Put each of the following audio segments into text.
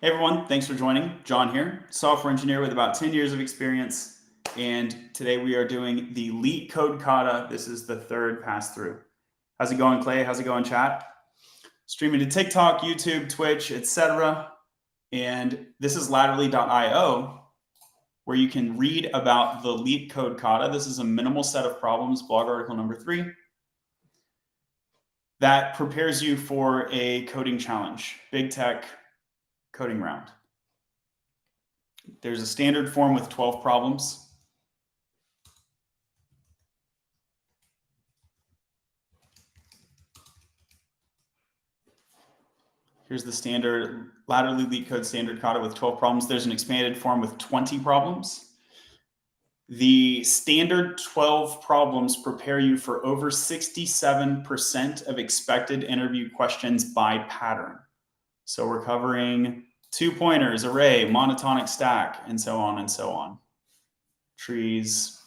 Hey everyone, thanks for joining. John here, software engineer with about 10 years of experience. And today we are doing the LeetCode kata. This is the third pass through. How's it going, Clay? How's it going, chat? Streaming to TikTok, YouTube, Twitch, etc. And this is laterally.io, where you can read about the LeetCode kata. This is a minimal set of problems, blog article number 3, that prepares you for a coding challenge, big tech coding round. There's a standard form with 12 problems. Here's the standard laterally LeetCode standard kata with 12 problems. There's an expanded form with 20 problems. The standard 12 problems prepare you for over 67% of expected interview questions by pattern. So we're covering 2 pointers, array, monotonic stack, and so on and so on. Trees,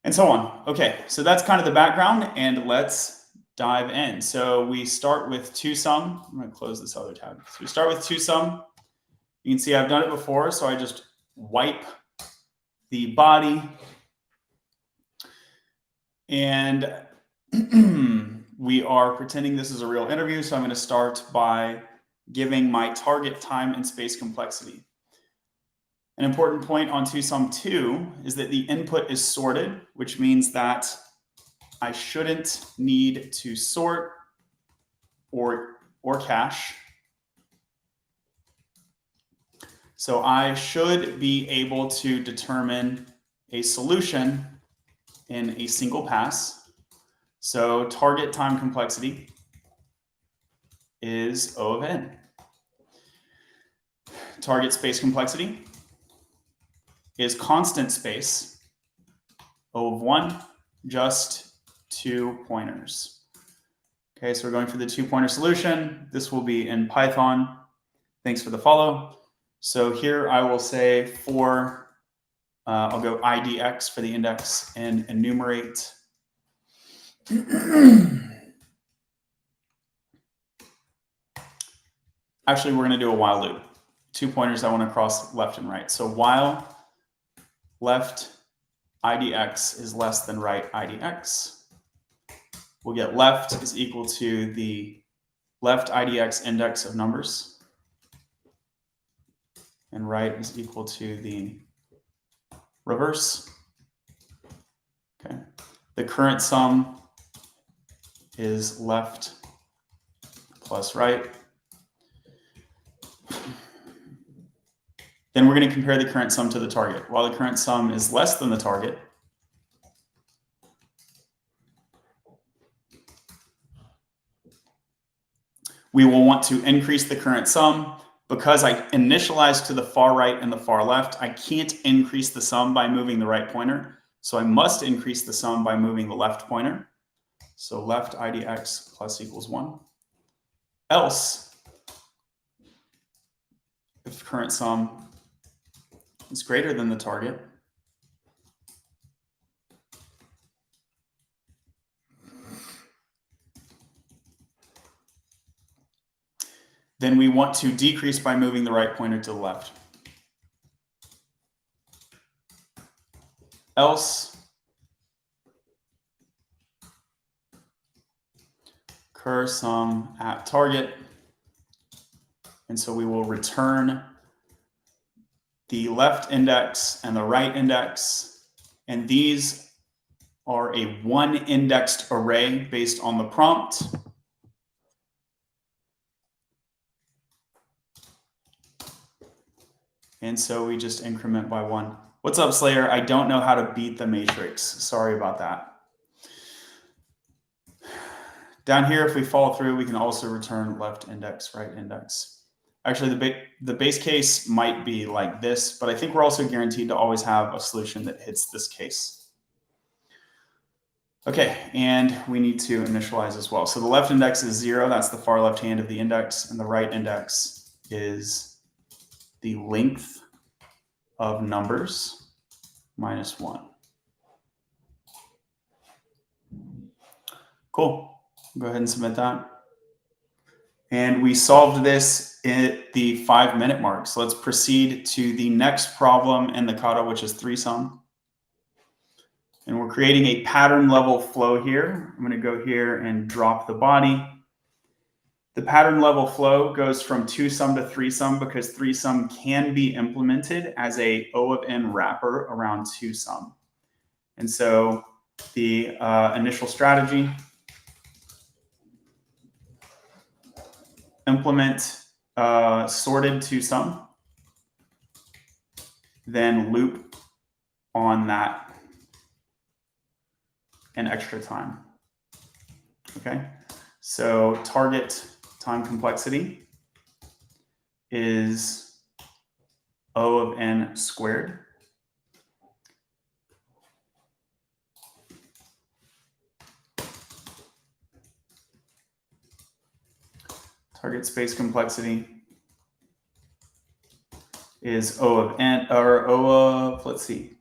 and so on. Okay, so that's kind of the background, and let's dive in. So we start with two-sum. I'm going to close this other tab. So we start with two-sum. You can see I've done it before, so I just wipe the body. And we are pretending this is a real interview, so I'm going to start by giving my target time and space complexity. An important point on two-sum 2 is that the input is sorted, which means that I shouldn't need to sort or cache. So I should be able to determine a solution in a single pass. So target time complexity is O of n. Target space complexity is constant space, O of 1, just 2 pointers. Okay, so we're going for the 2-pointer solution. This will be in Python. Thanks for the follow. So here I will say for, I'll go idx for the index and enumerate. Actually, we're going to do a while loop. 2 pointers I want to cross left and right. So while left idx is less than right idx, we'll get left is equal to the left idx index of numbers, and right is equal to the reverse. Okay. The current sum is left plus right. Then we're going to compare the current sum to the target. While the current sum is less than the target, we will want to increase the current sum. Because I initialized to the far right and the far left, I can't increase the sum by moving the right pointer. So I must increase the sum by moving the left pointer. So left idx plus equals 1. Else, if the current sum is greater than the target, then we want to decrease by moving the right pointer to the left. Else, cur sum at target. And so we will return the left index and the right index. And these are a 1-indexed array based on the prompt. And so we just increment by 1. What's up, Slayer? I don't know how to beat the matrix. Sorry about that. Down here, if we follow through, we can also return left index, right index. Actually, the base case might be like this, but I think we're also guaranteed to always have a solution that hits this case. Okay, and we need to initialize as well. So the left index is 0. That's the far left hand of the index. And the right index is the length of numbers minus 1. Cool. Go ahead and submit that. And we solved this at the 5-minute mark. So let's proceed to the next problem in the kata, which is 3-sum. And we're creating a pattern level flow here. I'm going to go here and drop the body. The pattern level flow goes from 2-sum to 3-sum because 3-sum can be implemented as a O of n wrapper around 2-sum. And so the initial strategy, implement sorted 2-sum, then loop on that an extra time. Okay, so target time complexity is O of n squared. Target space complexity is O of n, or O of, let's see.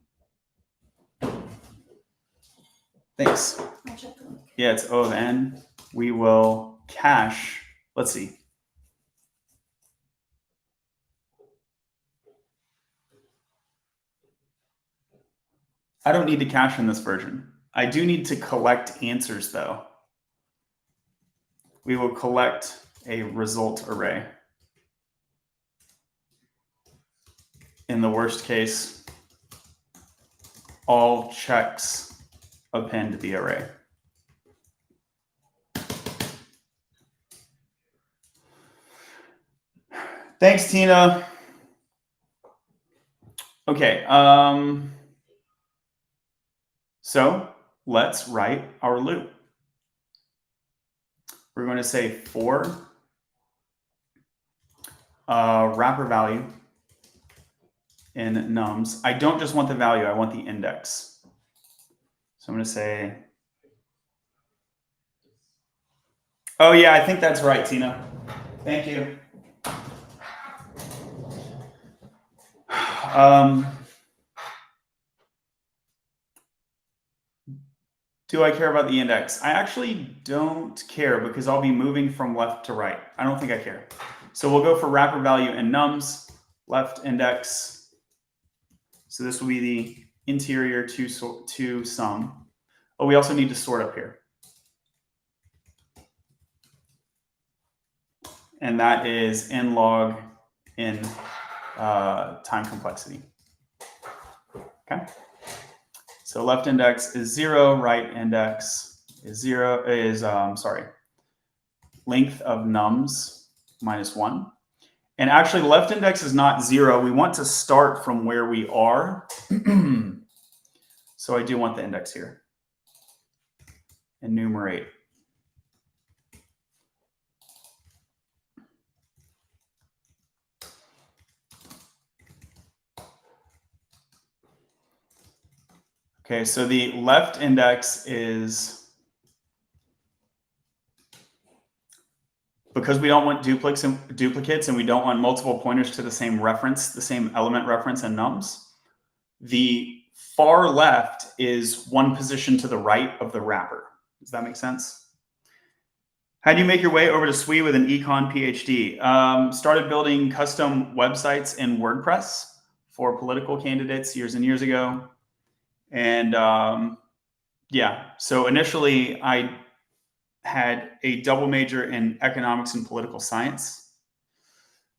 Thanks. Yeah, it's O of n. We will cache, let's see. I don't need to cache in this version. I do need to collect answers though. We will collect a result array. In the worst case, all checks append the array. Thanks, Tina. Okay, so let's write our loop. We're going to say for wrapper value in nums. I don't just want the value, I want the index. So I'm going to say, oh yeah, I think that's right, Tina. Thank you. Do I care about the index? I actually don't care because I'll be moving from left to right. I don't think I care. So we'll go for wrapper value in nums, left index. So this will be the interior to sum. Oh, we also need to sort up here. And that is n log in time complexity. Okay. So left index is 0, right index is 0, length of nums minus 1. And actually left index is not 0. We want to start from where we are. So I do want the index here. Enumerate. Okay, so the left index is, because we don't want duplicates and we don't want multiple pointers to the same reference, the same element reference in nums, the far left is one position to the right of the wrapper. Does that make sense? How do you make your way over to SWE with an econ PhD? Started building custom websites in WordPress for political candidates years and years ago. And yeah, so initially I had a double major in economics and political science.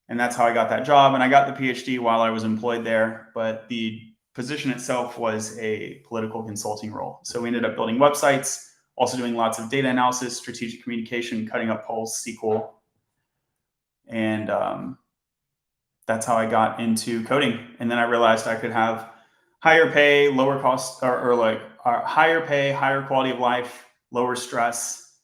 And that's how I got that job. And I got the PhD while I was employed there, but the position itself was a political consulting role. So we ended up building websites, also doing lots of data analysis, strategic communication, cutting up polls, SQL. And that's how I got into coding. And then I realized I could have higher pay, lower cost, or higher pay, higher quality of life, lower stress,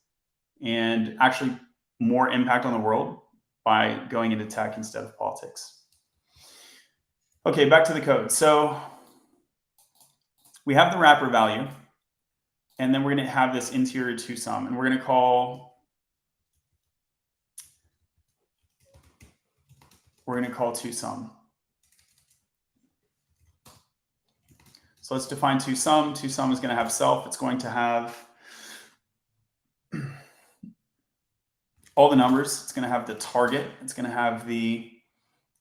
and actually more impact on the world by going into tech instead of politics. Okay, back to the code. So we have the wrapper value, and then we're going to have this interior to sum, and we're going to call 2sum. So let's define 2sum. 2sum is going to have self. It's going to have all the numbers. It's going to have the target. It's going to have the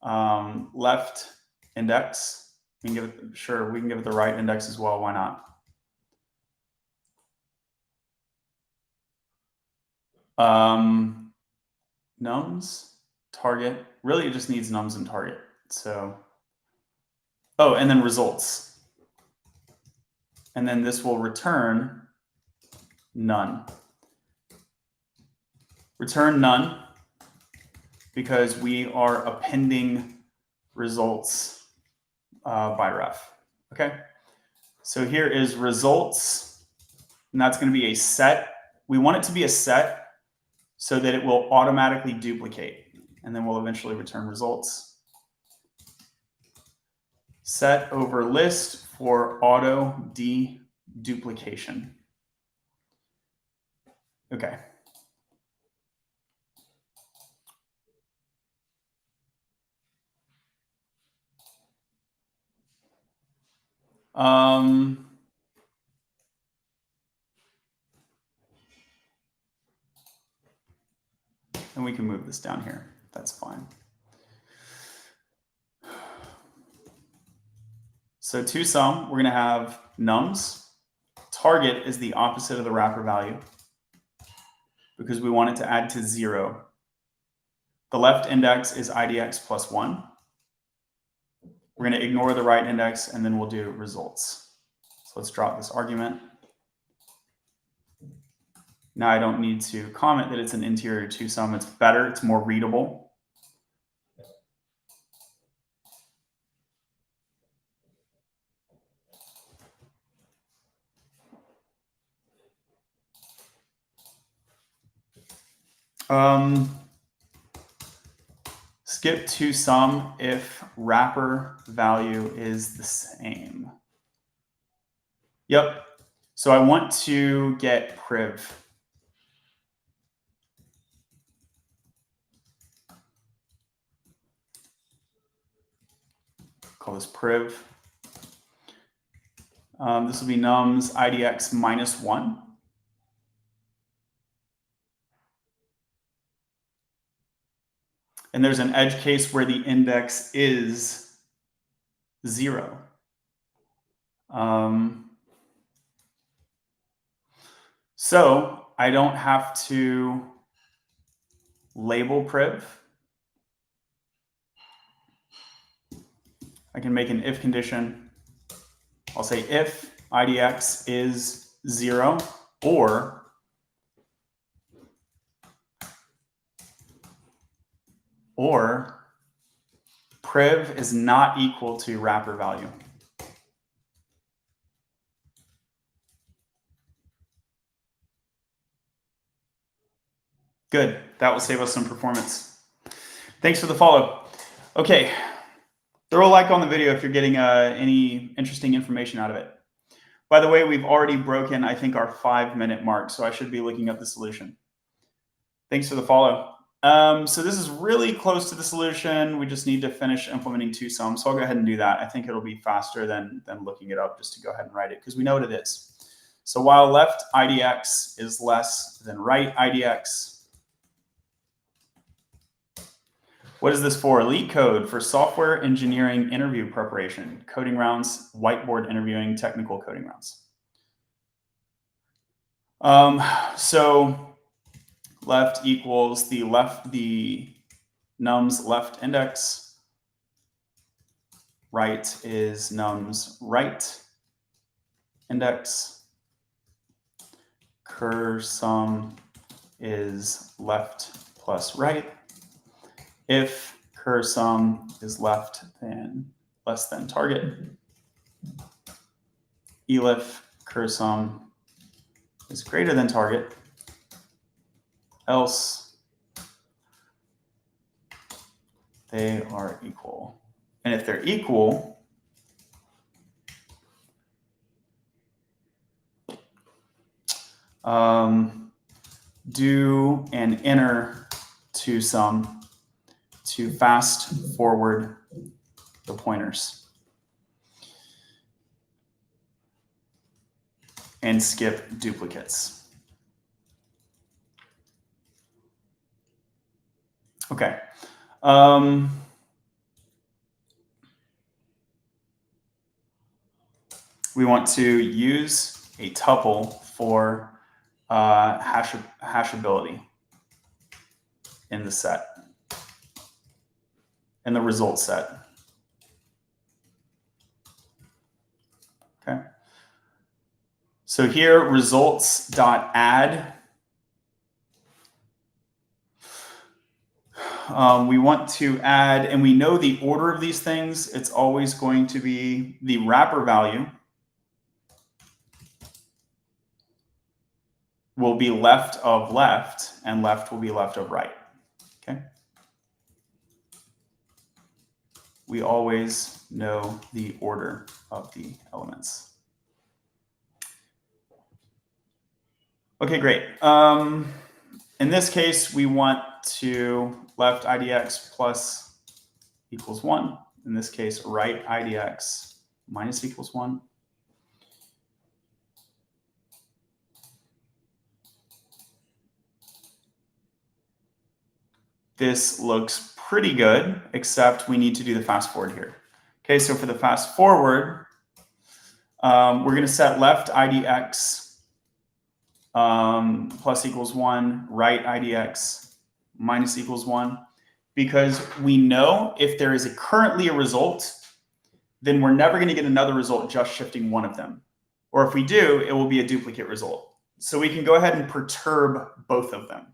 left index. We can give it, sure, we can give it the right index as well. Why not? Nums, target. Really, it just needs nums and target. So, oh, and then results. And then this will return none. Return none because we are appending results by ref. Okay, so here is results, and that's going to be a set. We want it to be a set so that it will automatically duplicate, and then we'll eventually return results. Set over list for auto deduplication. Okay. And we can move this down here. That's fine. So to sum, we're going to have nums. Target is the opposite of the wrapper value because we want it to add to 0. The left index is IDX plus 1. We're going to ignore the right index, and then we'll do results. So let's drop this argument. Now I don't need to comment that it's an interior to sum. It's better. It's more readable. Skip to sum if wrapper value is the same. Yep. So I want to get priv. Call this priv. This will be nums IDX minus 1. And there's an edge case where the index is 0. So I don't have to label priv. I can make an if condition. I'll say if IDX is 0 or priv is not equal to wrapper value. Good. That will save us some performance. Thanks for the follow. Okay. Throw a like on the video if you're getting any interesting information out of it. By the way, we've already broken, I think, our 5-minute mark, so I should be looking up the solution. Thanks for the follow. So this is really close to the solution. We just need to finish implementing to sum. So I'll go ahead and do that. I think it'll be faster than looking it up just to go ahead and write it because we know what it is. So while left IDX is less than right IDX, what is this for? LeetCode for software engineering interview preparation, coding rounds, whiteboard interviewing, technical coding rounds. So left equals the nums left index. Right is nums right index. Cur sum is left plus right. If cur sum is less than target. Elif cur sum is greater than target. Else they are equal. And if they're equal, do an inner to sum to fast forward the pointers and skip duplicates. Okay. We want to use a tuple for hashability in the set, in the result set. Okay. So here, results.add. We want to add, and we know the order of these things. It's always going to be the wrapper value will be left of left, and left will be left of right. Okay. We always know the order of the elements. Okay, great. In this case, we want to left idx plus equals 1. In this case, right idx minus equals 1. This looks pretty good, except we need to do the fast forward here. Okay, so for the fast forward, we're going to set left idx plus equals 1, right idx minus equals 1, because we know if there is currently a result, then we're never going to get another result just shifting one of them. Or if we do, it will be a duplicate result. So we can go ahead and perturb both of them.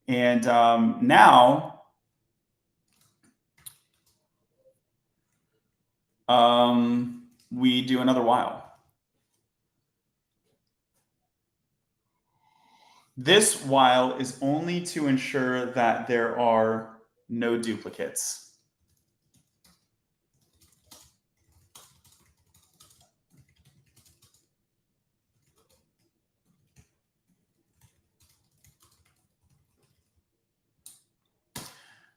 And now we do another while. This while is only to ensure that there are no duplicates.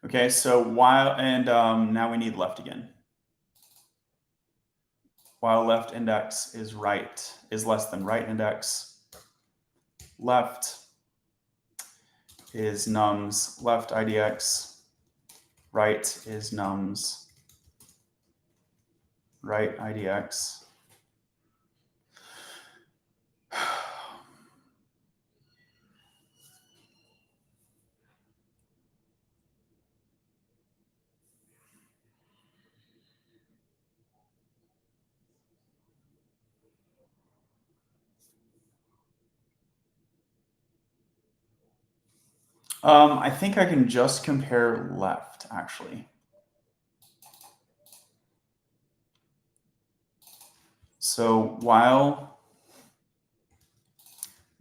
Okay, so while, and now we need left again. While left index is less than right index, left is nums left idx, right is nums right idx. I think I can just compare left, actually. So while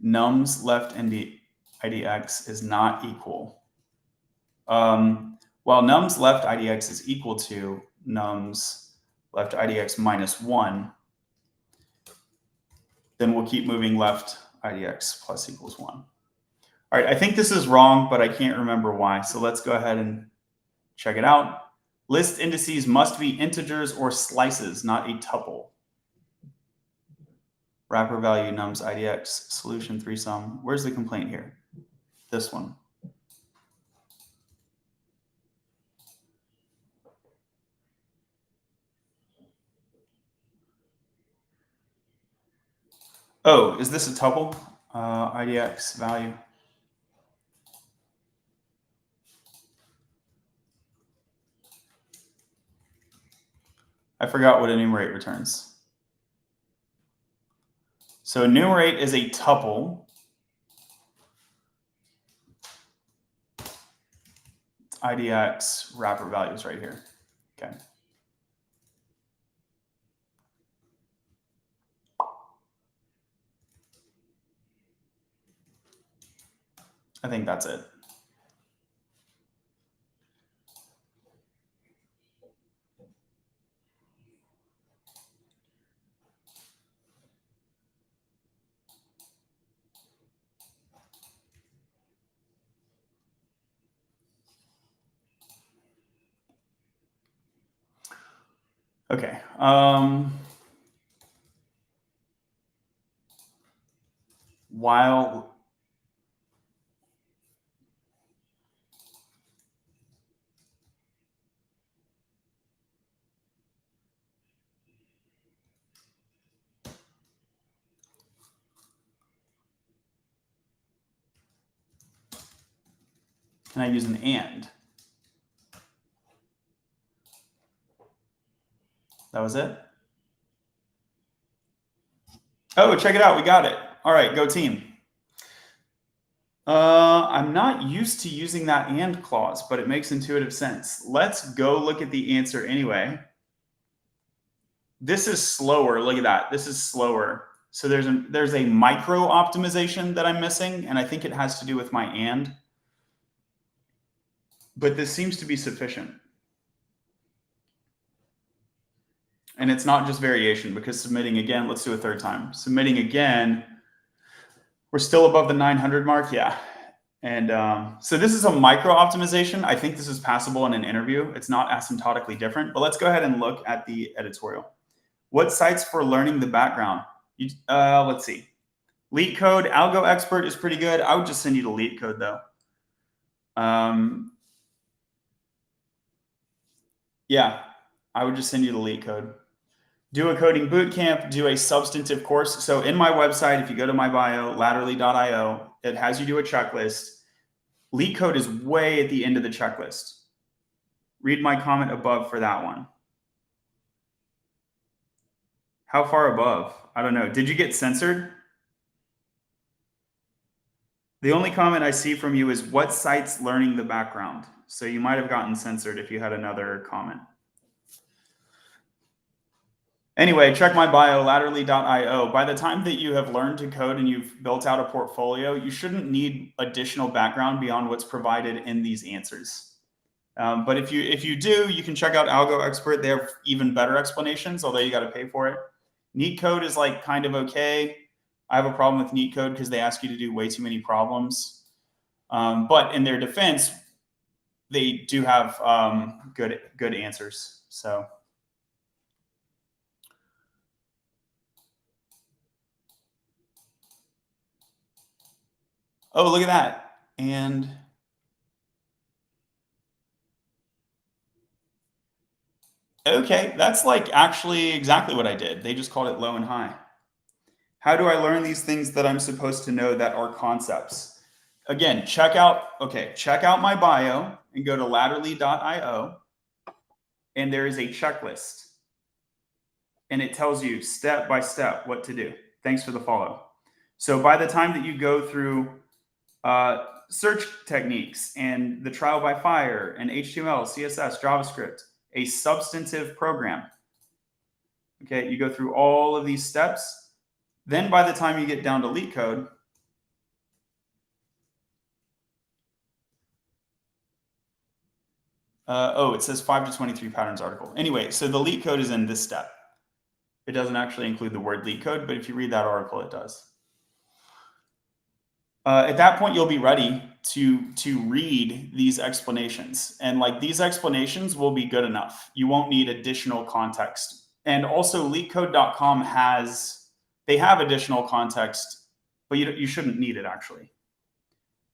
nums left idx is not equal, while nums left idx is equal to nums left idx minus 1, then we'll keep moving left idx plus equals 1. All right, I think this is wrong, but I can't remember why. So let's go ahead and check it out. List indices must be integers or slices, not a tuple. Wrapper value nums idx, solution 3-sum. Where's the complaint here? This one. Oh, is this a tuple? IDX value. I forgot what enumerate returns. So enumerate is a tuple. IDX wrapper values right here. Okay. I think that's it. Okay. While and I use an and. That was it. Oh, check it out. We got it. All right, go team. I'm not used to using that and clause, but it makes intuitive sense. Let's go look at the answer anyway. This is slower. Look at that. This is slower. So there's a micro optimization that I'm missing, and I think it has to do with my and. But this seems to be sufficient. And it's not just variation, because submitting again, let's do a third time. Submitting again, we're still above the 900 mark, yeah. And so this is a micro optimization. I think this is passable in an interview. It's not asymptotically different, but let's go ahead and look at the editorial. What sites for learning the background? Let's see. LeetCode, Algo Expert is pretty good. I would just send you to LeetCode though. Yeah, I would just send you to LeetCode. Do a coding bootcamp, do a substantive course. So in my website, if you go to my bio, latterly.io, it has you do a checklist. LeetCode is way at the end of the checklist. Read my comment above for that one. How far above? I don't know. Did you get censored? The only comment I see from you is what site's learning the background. So you might have gotten censored if you had another comment. Anyway, check my bio, latterly.io. By the time that you have learned to code and you've built out a portfolio, you shouldn't need additional background beyond what's provided in these answers. But if you do, you can check out Algo Expert. They have even better explanations, although you got to pay for it. NeetCode is like kind of okay. I have a problem with NeetCode because they ask you to do way too many problems. But in their defense, they do have good answers. So. Oh, look at that. And okay, that's like actually exactly what I did. They just called it low and high. How do I learn these things that I'm supposed to know that are concepts? Again, check out my bio and go to latterly.io, and there is a checklist. And it tells you step by step what to do. Thanks for the follow. So by the time that you go through search techniques and the trial by fire and HTML, CSS, JavaScript, a substantive program. Okay, you go through all of these steps. Then by the time you get down to LeetCode, it says 5 to 23 patterns article. Anyway, so the LeetCode is in this step. It doesn't actually include the word LeetCode, but if you read that article, it does. At that point, you'll be ready to read these explanations. And like these explanations will be good enough. You won't need additional context. And also leetcode.com they have additional context, but you shouldn't need it actually.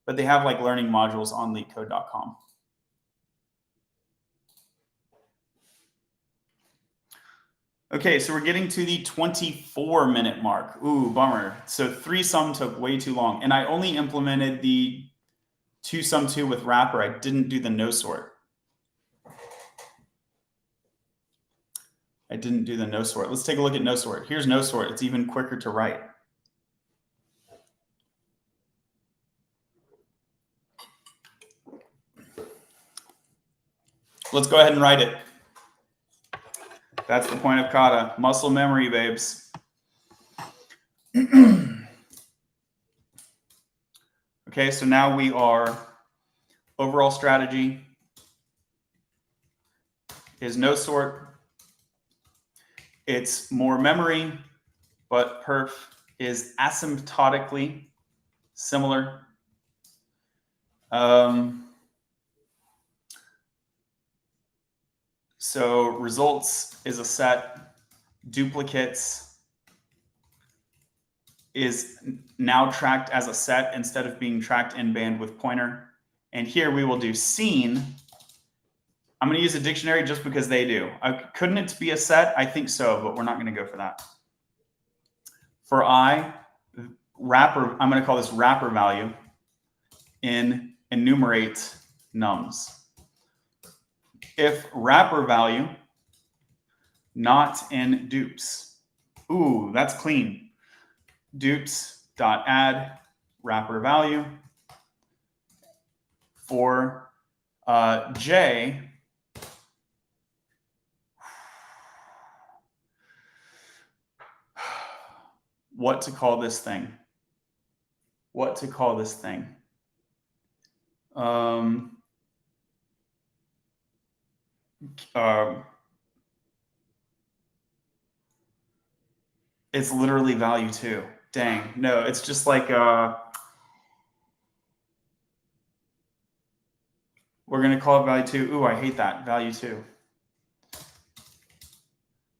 But they have like learning modules on leetcode.com. Okay, so we're getting to the 24-minute mark. Ooh, bummer. So 3-sum took way too long. And I only implemented the 2-sum-2 with wrapper. I didn't do the no sort. Let's take a look at no sort. Here's no sort. It's even quicker to write. Let's go ahead and write it. That's the point of kata. Muscle memory, babes. Okay, so now we are overall strategy is no sort. It's more memory, but perf is asymptotically similar. So results is a set, duplicates is now tracked as a set instead of being tracked in band with pointer. And here we will do seen. I'm going to use a dictionary just because they do. Couldn't it be a set? I think so, but we're not going to go for that. For I, wrapper, I'm going to call this wrapper value in enumerate nums. If wrapper value not in dupes. Ooh, that's clean. Dupes.add wrapper value for j. What to call this thing? What to call this thing? It's literally value 2. Dang, no, it's just like we're gonna call it value 2. Ooh, I hate that, value 2.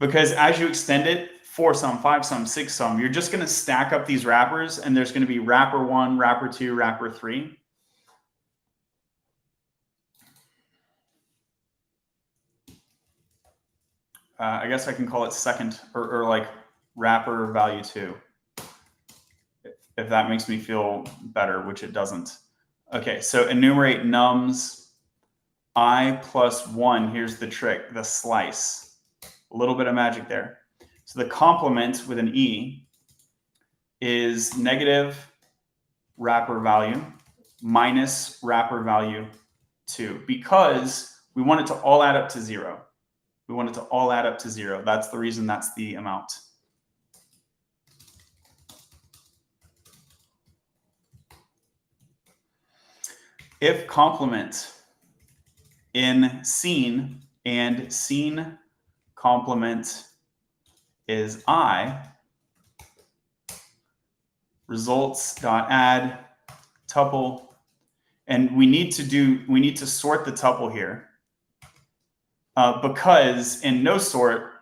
Because as you extend it, 4 sum, 5 sum, 6 sum, you're just gonna stack up these wrappers, and there's gonna be wrapper 1, wrapper 2, wrapper 3. I guess I can call it second or like wrapper value 2, if that makes me feel better, which it doesn't. Okay, so enumerate nums I plus 1. Here's the trick, the slice. A little bit of magic there. So the complement with an E is negative wrapper value minus wrapper value 2, because we want it to all add up to 0. We want it to all add up to 0. That's the reason that's the amount. If complement in scene and scene complement is I, results.add tuple, and we need to sort the tuple here. Because in no sort,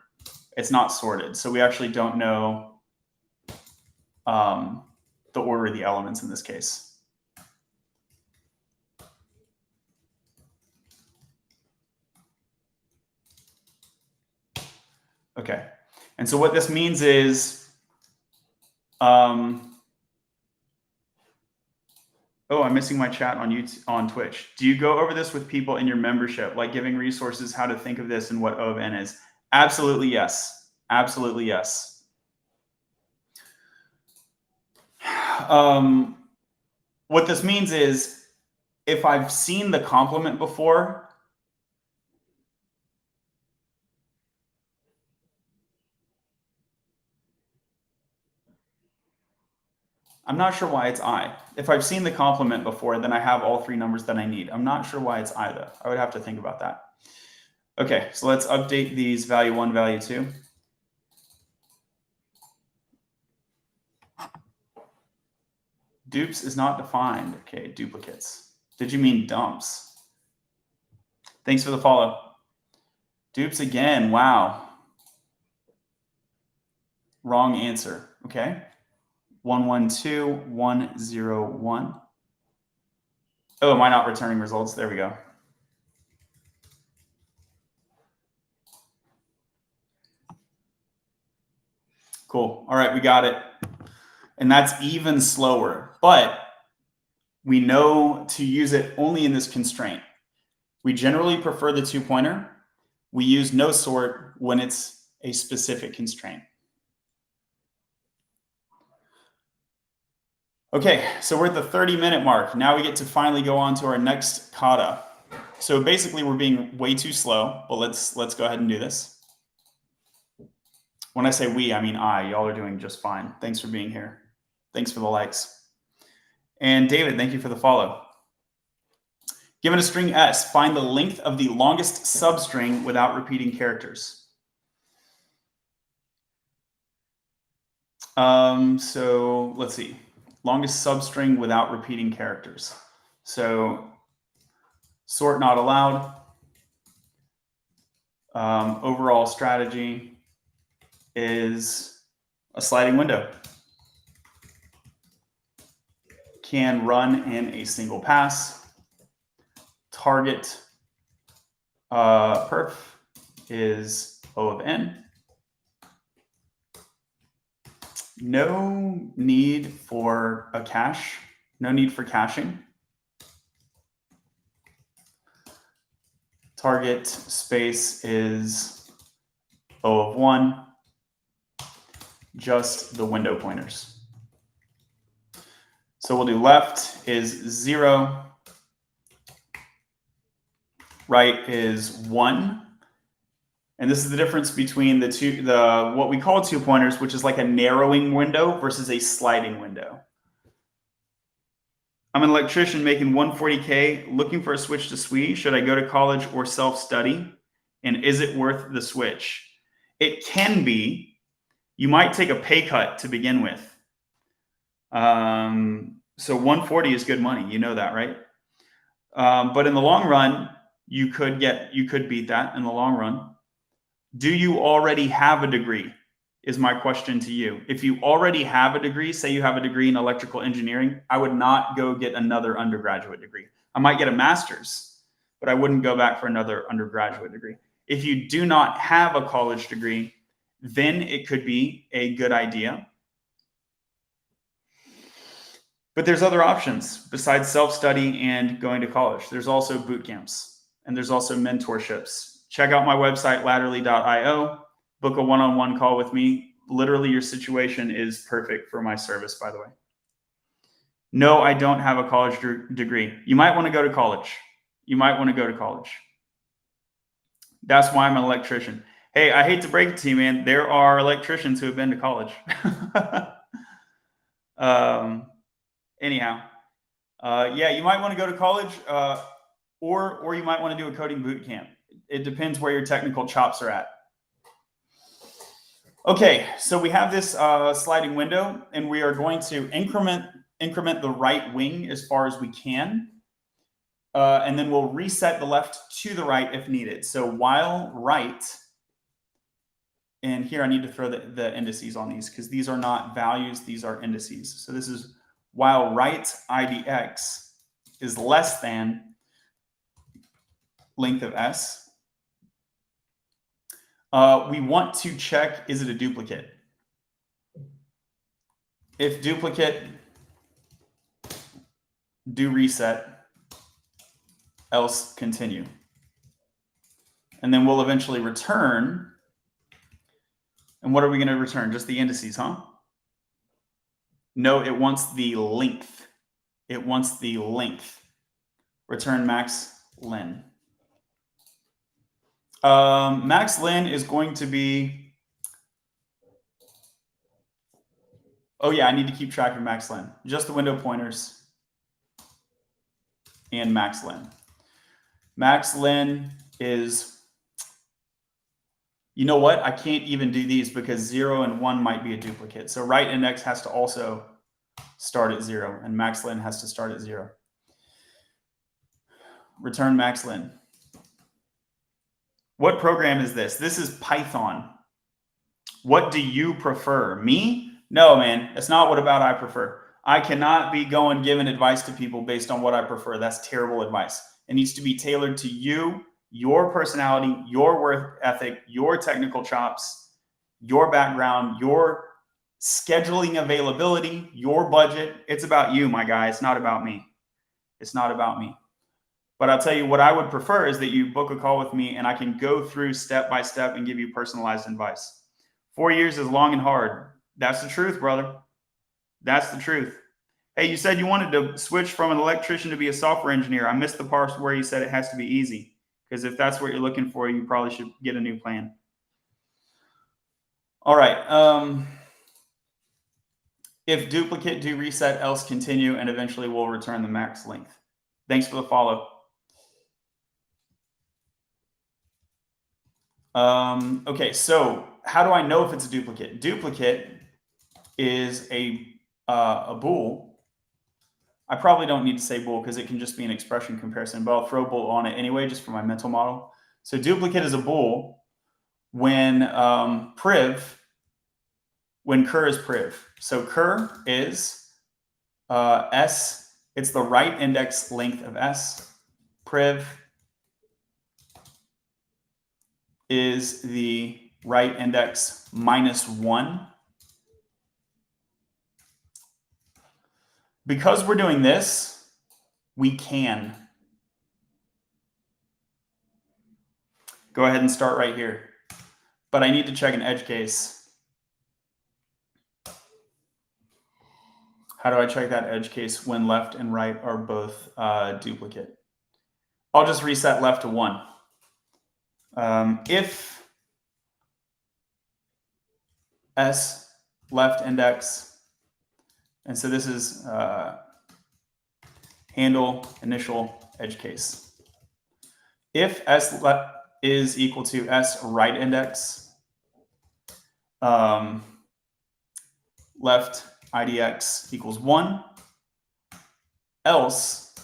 it's not sorted. So we actually don't know the order of the elements in this case. Okay. And so what this means is, oh, I'm missing my chat on YouTube, on Twitch. Do you go over this with people in your membership, like giving resources, how to think of this and what O of N is? Absolutely yes. Absolutely yes. What this means is, if I've seen the complement before, I'm not sure why it's I. If I've seen the complement before, then I have all 3 numbers that I need. I'm not sure why it's I, though. I would have to think about that. Okay, so let's update these value 1, value 2. Dupes is not defined. Okay, duplicates. Did you mean dumps? Thanks for the follow. Dupes again. Wow. Wrong answer. Okay. 112, 101. Oh, am I not returning results? There we go. Cool. All right, we got it. And that's even slower, but we know to use it only in this constraint. We generally prefer the 2-pointer. We use no sort when it's a specific constraint. Okay, so we're at the 30-minute mark. Now we get to finally go on to our next kata. So basically we're being way too slow, but let's go ahead and do this. When I say we, I mean I. Y'all are doing just fine. Thanks for being here. Thanks for the likes. And David, thank you for the follow. Given a string S, find the length of the longest substring without repeating characters. So let's see. Longest substring without repeating characters. So sort not allowed. Overall strategy is a sliding window. Can run in a single pass. Target perf is O of N. No need for a cache. No need for caching. target space is O of 1, just the window pointers. So we'll do left is 0, right is 1. And this is the difference between what we call 2 pointers, which is like a narrowing window versus a sliding window. I'm an electrician making 140K, looking for a switch to SWE. Should I go to college or self-study? And is it worth the switch? It can be. You might take a pay cut to begin with. So 140 is good money. You know that, right? But in the long run, you could beat that in the long run. Do you already have a degree? Is my question to you. If you already have a degree, say you have a degree in electrical engineering, I would not go get another undergraduate degree. I might get a master's, but I wouldn't go back for another undergraduate degree. If you do not have a college degree, then it could be a good idea. But there's other options besides self-study and going to college. There's also boot camps and there's also mentorships. Check out my website, latterly.io. Book a one-on-one call with me. Literally, your situation is perfect for my service, by the way. No, I don't have a college degree. You might want to go to college. You might want to go to college. That's why I'm an electrician. Hey, I hate to break it to you, man. There are electricians who have been to college. Anyhow, yeah, you might want to go to college, or you might want to do a coding boot camp. It depends where your technical chops are at. Okay, so we have this sliding window, and we are going to increment the right wing as far as we can, and then we'll reset the left to the right if needed. So while right, and here I need to throw the indices on these because these are not values, these are indices. So this is while right IDX is less than length of S. We want to check, is it a duplicate? If duplicate, do reset, else continue. And then we'll eventually return. And what are we going to return? Just the indices, huh? No, it wants the length. It wants the length. Return max len. Max len is going to be, oh yeah, I need to keep track of max len. Just the window pointers and max len. Max len is, you know what? I can't even do these because 0 and 1 might be a duplicate. So right index has to also start at 0 and max len has to start at 0. Return max len. What program is this? This is Python. What do you prefer? Me? No, man, that's not what about I prefer. I cannot be going giving advice to people based on what I prefer. That's terrible advice. It needs to be tailored to you, your personality, your work ethic, your technical chops, your background, your scheduling availability, your budget. It's about you, my guy. It's not about me. It's not about me. But I'll tell you what I would prefer is that you book a call with me and I can go through step by step and give you personalized advice. 4 years is long and hard. That's the truth, brother. That's the truth. Hey, you said you wanted to switch from an electrician to be a software engineer. I missed the part where you said it has to be easy. Because if that's what you're looking for, you probably should get a new plan. All right. If duplicate, do reset, else continue, and eventually we'll return the max length. Thanks for the follow. Okay, so how do I know if it's a duplicate? Duplicate is a bool. I probably don't need to say bool because it can just be an expression comparison, but I'll throw bool on it anyway, just for my mental model. So duplicate is a bool when when cur is priv. So cur is S, it's the right index length of S. Priv is the right index -1. Because we're doing this, we can. Go ahead and start right here. But I need to check an edge case. How do I check that edge case when left and right are both duplicate? I'll just reset left to 1. If S left index, and so this is handle initial edge case. If S left is equal to S right index, left IDX equals 1, else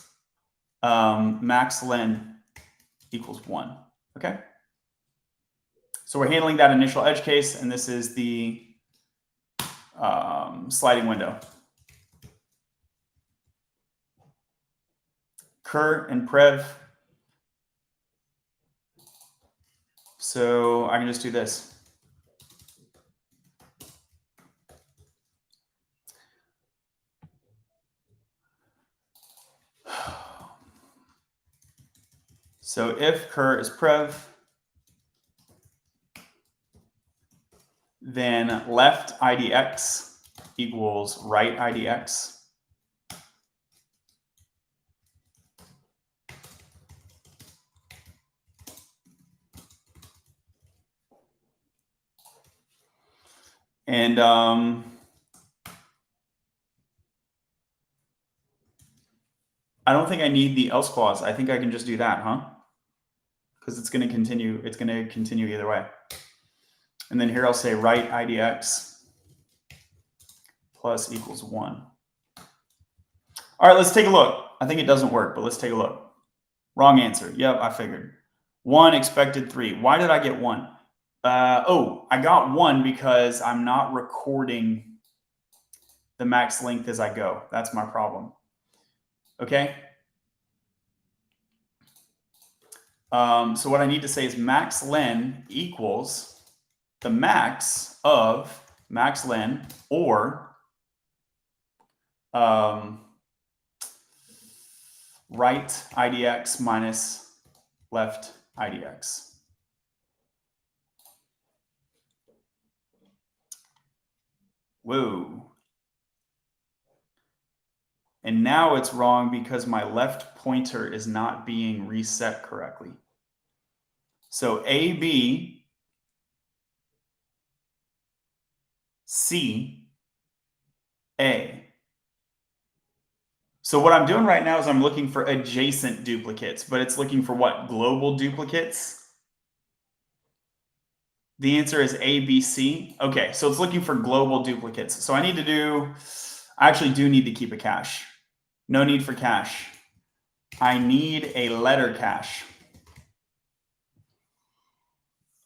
max len equals 1. Okay? So we're handling that initial edge case, and this is the sliding window. Cur and prev. So I can just do this. So if cur is prev, then left IDX equals right IDX. And I don't think I need the else clause. I think I can just do that, huh? Because it's going to continue. It's going to continue either way. And then here I'll say right IDX plus equals 1. All right, let's take a look. I think it doesn't work, but let's take a look. Wrong answer. Yep, I figured. 1 expected 3. Why did I get 1? Oh, I got 1 because I'm not recording the max length as I go. That's my problem. Okay. So what I need to say is max len equals the max of max len or right IDX minus left IDX. Whoa. And now it's wrong because my left pointer is not being reset correctly. So A, B, C, A. So what I'm doing right now is I'm looking for adjacent duplicates, but it's looking for what? Global duplicates? The answer is A, B, C. Okay, so it's looking for global duplicates. So I actually do need to keep a cache. No need for cache. I need a letter cache.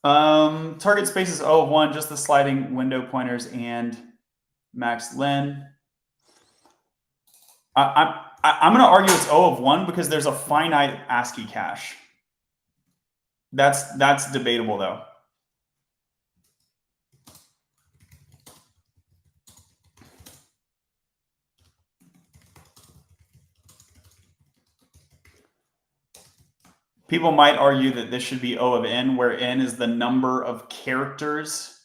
Target space is O of 1, just the sliding window pointers and max len. I'm going to argue it's O of 1 because there's a finite ASCII cache. That's debatable though. People might argue that this should be O of n, where n is the number of characters,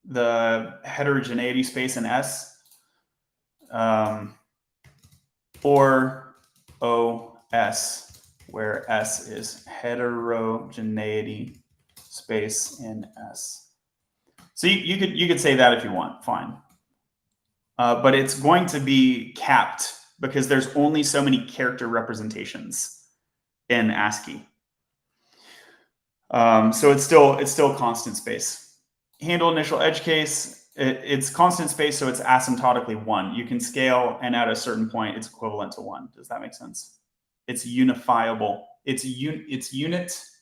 the heterogeneity space in S, or OS, where S is heterogeneity space in S. So you could say that if you want, fine. But it's going to be capped because there's only so many character representations in ASCII. So it's still constant space. Handle initial edge case, it's constant space, so it's asymptotically 1. You can scale, and at a certain point, it's equivalent to 1. Does that make sense? It's unifiable. It's unitary?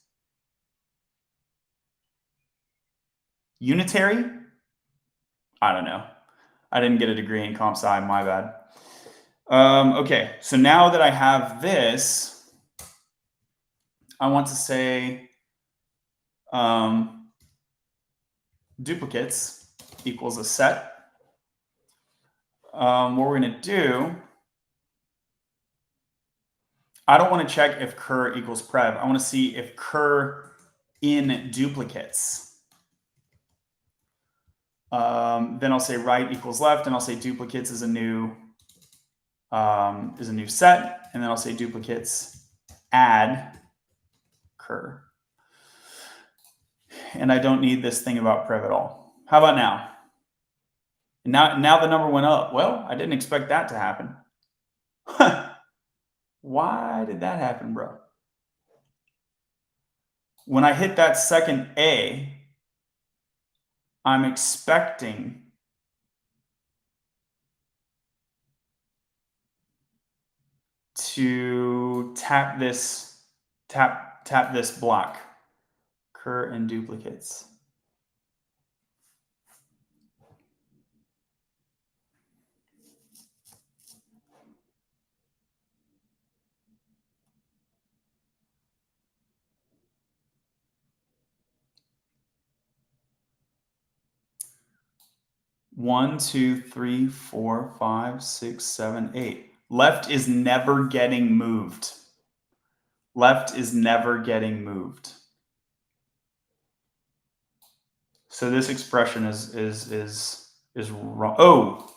I don't know. I didn't get a degree in comp sci, my bad. Okay, so now that I have this, I want to say duplicates equals a set. What we're going to do, I don't want to check if cur equals prev. I want to see if cur in duplicates. Then I'll say right equals left, and I'll say duplicates is a new set, and then I'll say duplicates add cur. And I don't need this thing about prev at all. How about now? Now the number went up. Well, I didn't expect that to happen. Why did that happen, bro? When I hit that second A, I'm expecting to tap this block, cur and duplicates. One, two, three, four, five, six, seven, eight. Left is never getting moved. Left is never getting moved. So this expression is wrong. Oh.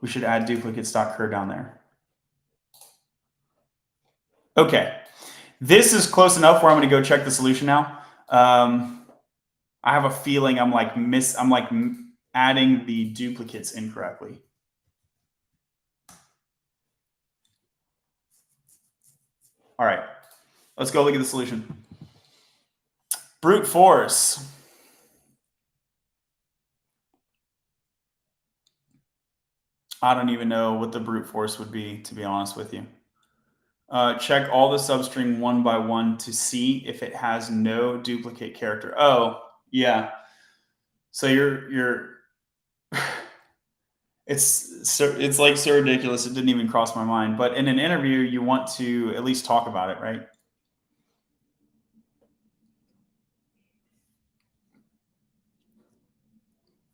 We should add duplicates.cur down there. Okay. This is close enough where I'm going to go check the solution now. I have a feeling I'm like adding the duplicates incorrectly. All right, let's go look at the solution. Brute force. I don't even know what the brute force would be, to be honest with you. Check all the substring one by one to see if it has no duplicate character. Oh, yeah. So you're it's like so ridiculous it didn't even cross my mind. But in an interview, you want to at least talk about it, right?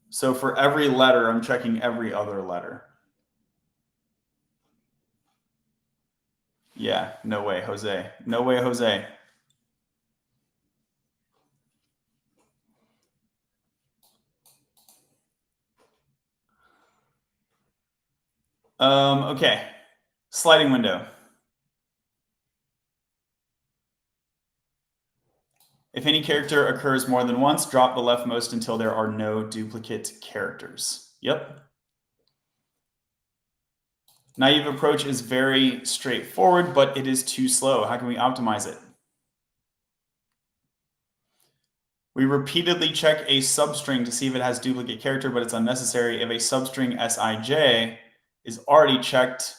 So for every letter, I'm checking every other letter. Yeah, no way, Jose. No way, Jose. Okay, sliding window. If any character occurs more than once, drop the leftmost until there are no duplicate characters. Yep. Naive approach is very straightforward, but it is too slow. How can we optimize it? We repeatedly check a substring to see if it has duplicate character, but it's unnecessary. If a substring Sij is already checked,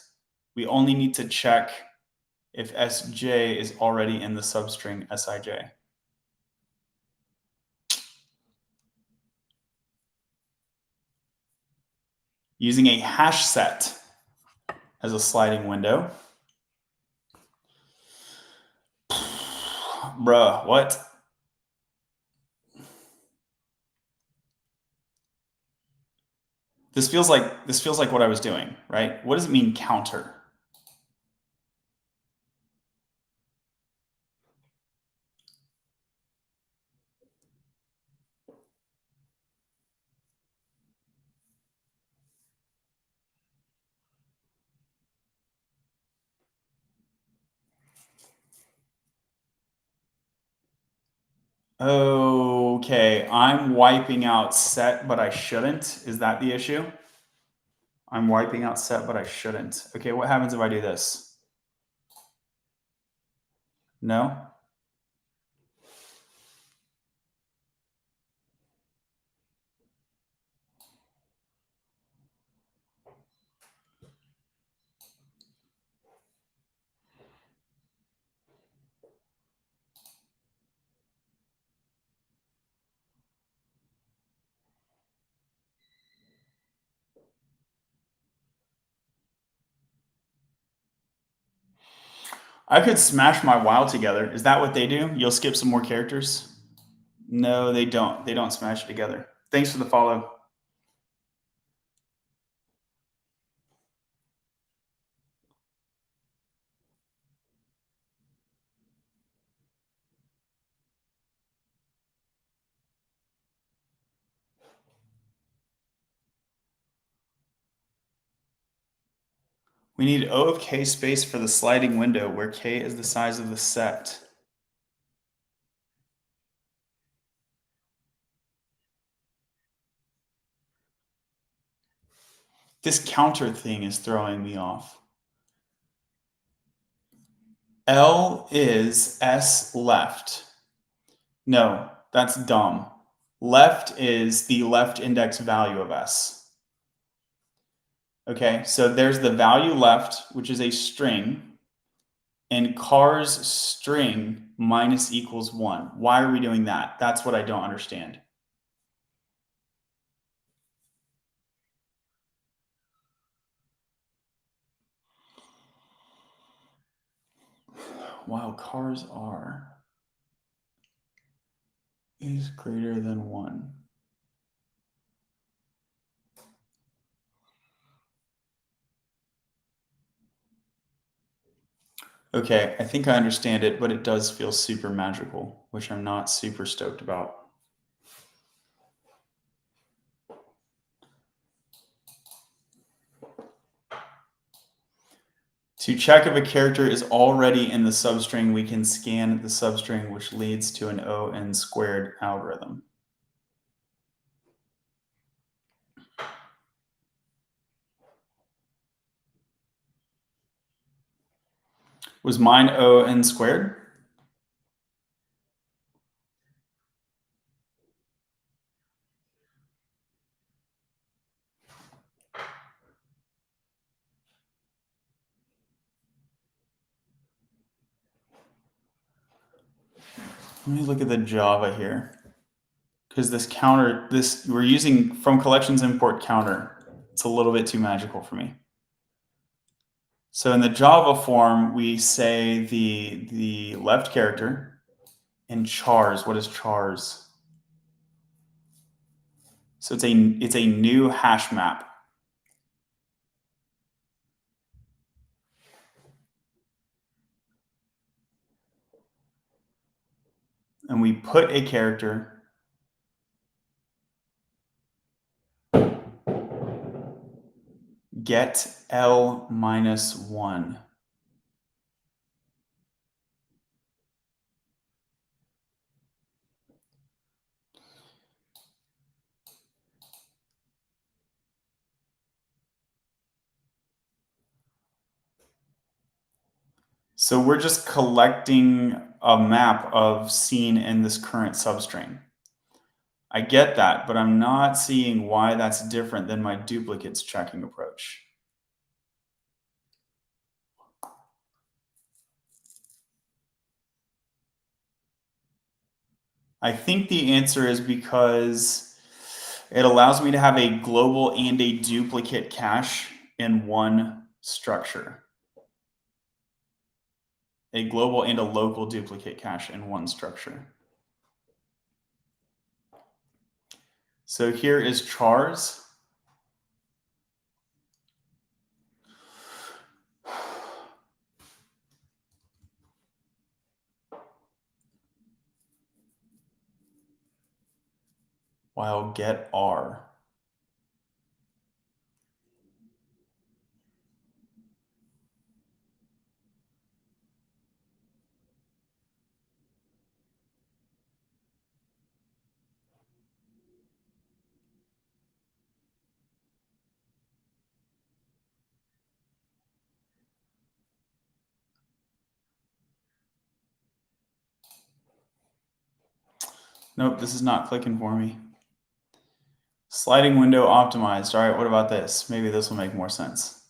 we only need to check if Sj is already in the substring Sij. Using a hash set as a sliding window. Bruh, what? This feels like what I was doing, right? What does it mean, counter? Okay, I'm wiping out set, but I shouldn't. Is that the issue? I'm wiping out set, but I shouldn't. Okay, what happens if I do this? No? I could smash my while together. Is that what they do? You'll skip some more characters? No, they don't. They don't smash it together. Thanks for the follow. We need O of k space for the sliding window where k is the size of the set. This counter thing is throwing me off. L is S left. No, that's dumb. Left is the left index value of S. Okay, so there's the value left, which is a string, and cars string minus equals 1. Why are we doing that? That's what I don't understand. While cars are is greater than 1. Okay, I think I understand it, but it does feel super magical, which I'm not super stoked about. To check if a character is already in the substring, we can scan the substring, which leads to an O(n) squared algorithm. Was mine O(n) squared? Let me look at the Java here. Because this counter, we're using from collections import counter. It's a little bit too magical for me. So in the Java form, we say the left character and chars. What is chars? So it's a new hash map. And we put a character get L minus 1. So we're just collecting a map of seen in this current substring. I get that, but I'm not seeing why that's different than my duplicates checking approach. I think the answer is because it allows me to have a global and a duplicate cache in one structure. A global and a local duplicate cache in one structure. So here is chars. While get R. Nope, this is not clicking for me. Sliding window optimized. All right, what about this? Maybe this will make more sense.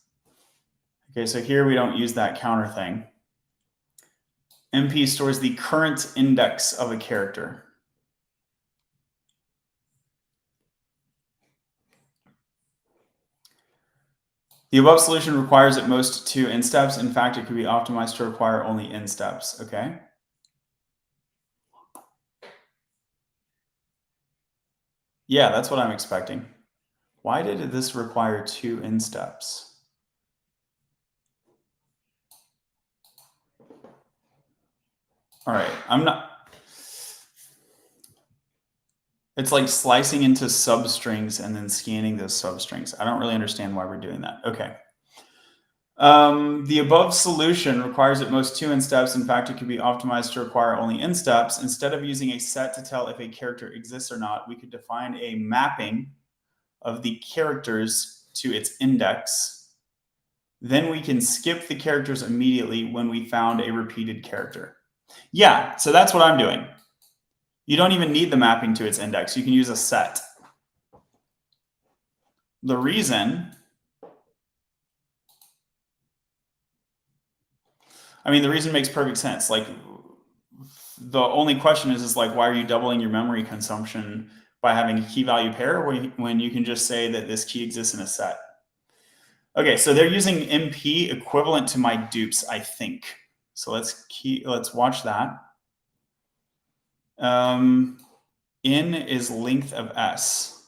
Okay, so here we don't use that counter thing. MP stores the current index of a character. The above solution requires at most 2 in steps. In fact, it could be optimized to require only in steps. Okay. Yeah, that's what I'm expecting. Why did this require 2 in steps? All right, I'm not. It's like slicing into substrings and then scanning those substrings. I don't really understand why we're doing that. Okay. The above solution requires at most 2 n-steps. In fact, it could be optimized to require only n-steps. Instead of using a set to tell if a character exists or not, we could define a mapping of the characters to its index. Then we can skip the characters immediately when we found a repeated character. Yeah, so that's what I'm doing. You don't even need the mapping to its index. You can use a set. The reason makes perfect sense. Like, the only question is like, why are you doubling your memory consumption by having a key value pair when you can just say that this key exists in a set? Okay, so they're using MP equivalent to my dupes, I think. So let's watch that. N is length of S.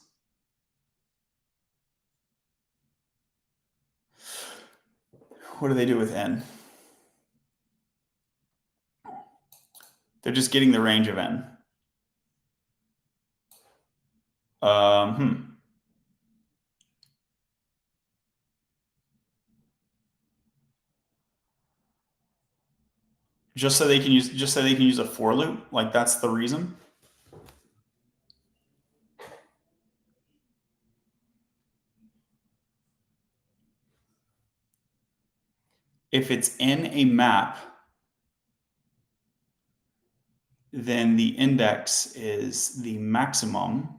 What do they do with N? They're just getting the range of N. Just so they can use a for loop, like that's the reason. If it's in a map, then the index is the maximum.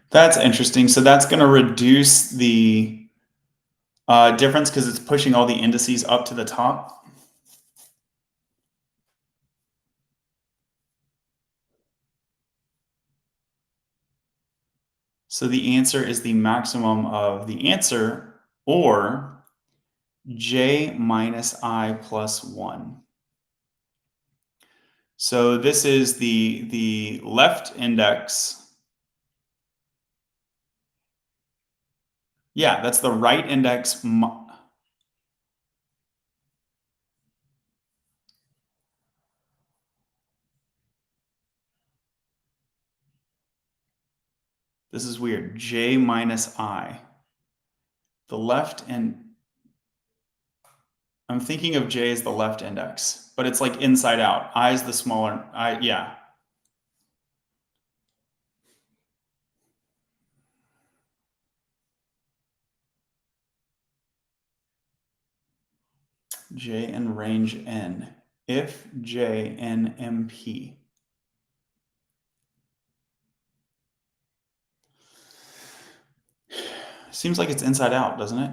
That's interesting. So that's going to reduce the difference because it's pushing all the indices up to the top. So the answer is the maximum of the answer, or j minus I plus 1. So this is the left index. Yeah, that's the right index. This is weird. J minus I. The left, and I'm thinking of J as the left index, but it's like inside out. I is the smaller. Yeah. J and range N. If J and MP. Seems like it's inside out, doesn't it?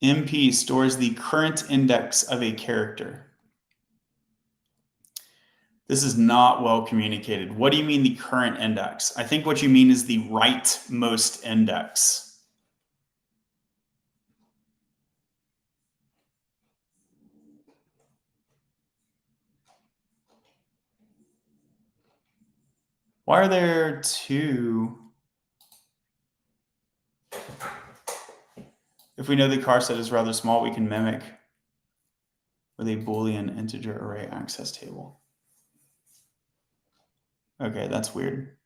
MP stores the current index of a character. This is not well communicated. What do you mean the current index? I think what you mean is the rightmost index. Why are there two? If we know the car set is rather small, we can mimic with a Boolean integer array access table. Okay, that's weird.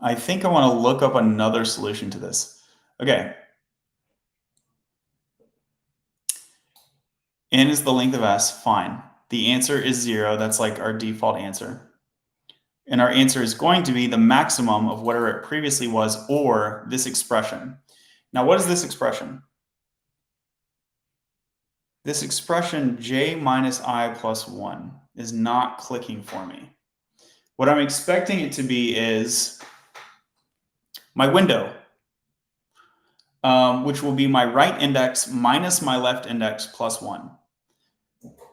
I think I want to look up another solution to this. Okay. N is the length of S, fine. The answer is 0, that's like our default answer. And our answer is going to be the maximum of whatever it previously was, or this expression. Now, what is this expression? This expression, j minus I plus 1, is not clicking for me. What I'm expecting it to be is my window. which will be my right index minus my left index plus 1.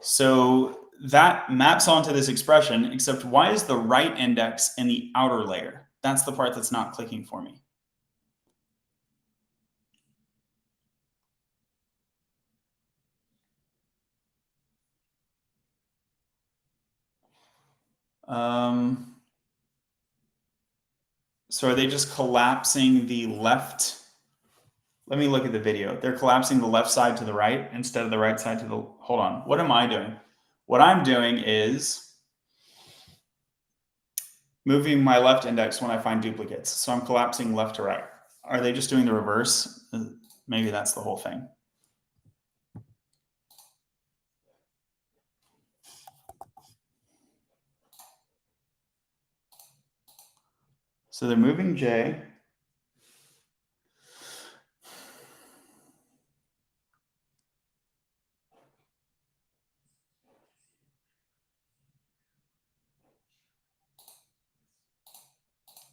So that maps onto this expression, except why is the right index in the outer layer? That's the part that's not clicking for me. So are they just collapsing the left? Let me look at the video. They're collapsing the left side to the right instead of the right side to the, hold on. What am I doing? What I'm doing is moving my left index when I find duplicates. So I'm collapsing left to right. Are they just doing the reverse? Maybe that's the whole thing. So they're moving J.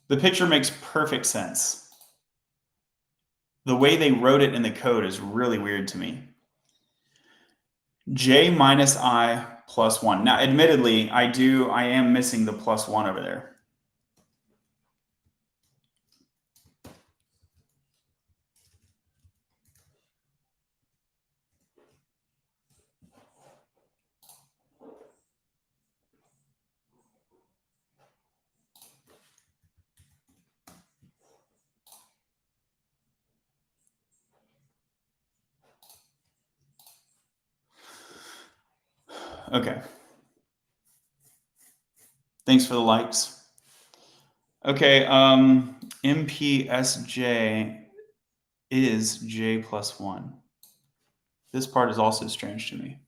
The picture makes perfect sense. The way they wrote it in the code is really weird to me. J minus I plus 1. Now, admittedly, I am missing the plus 1 over there. Okay. Thanks for the likes. Okay, MPSJ is J plus 1. This part is also strange to me.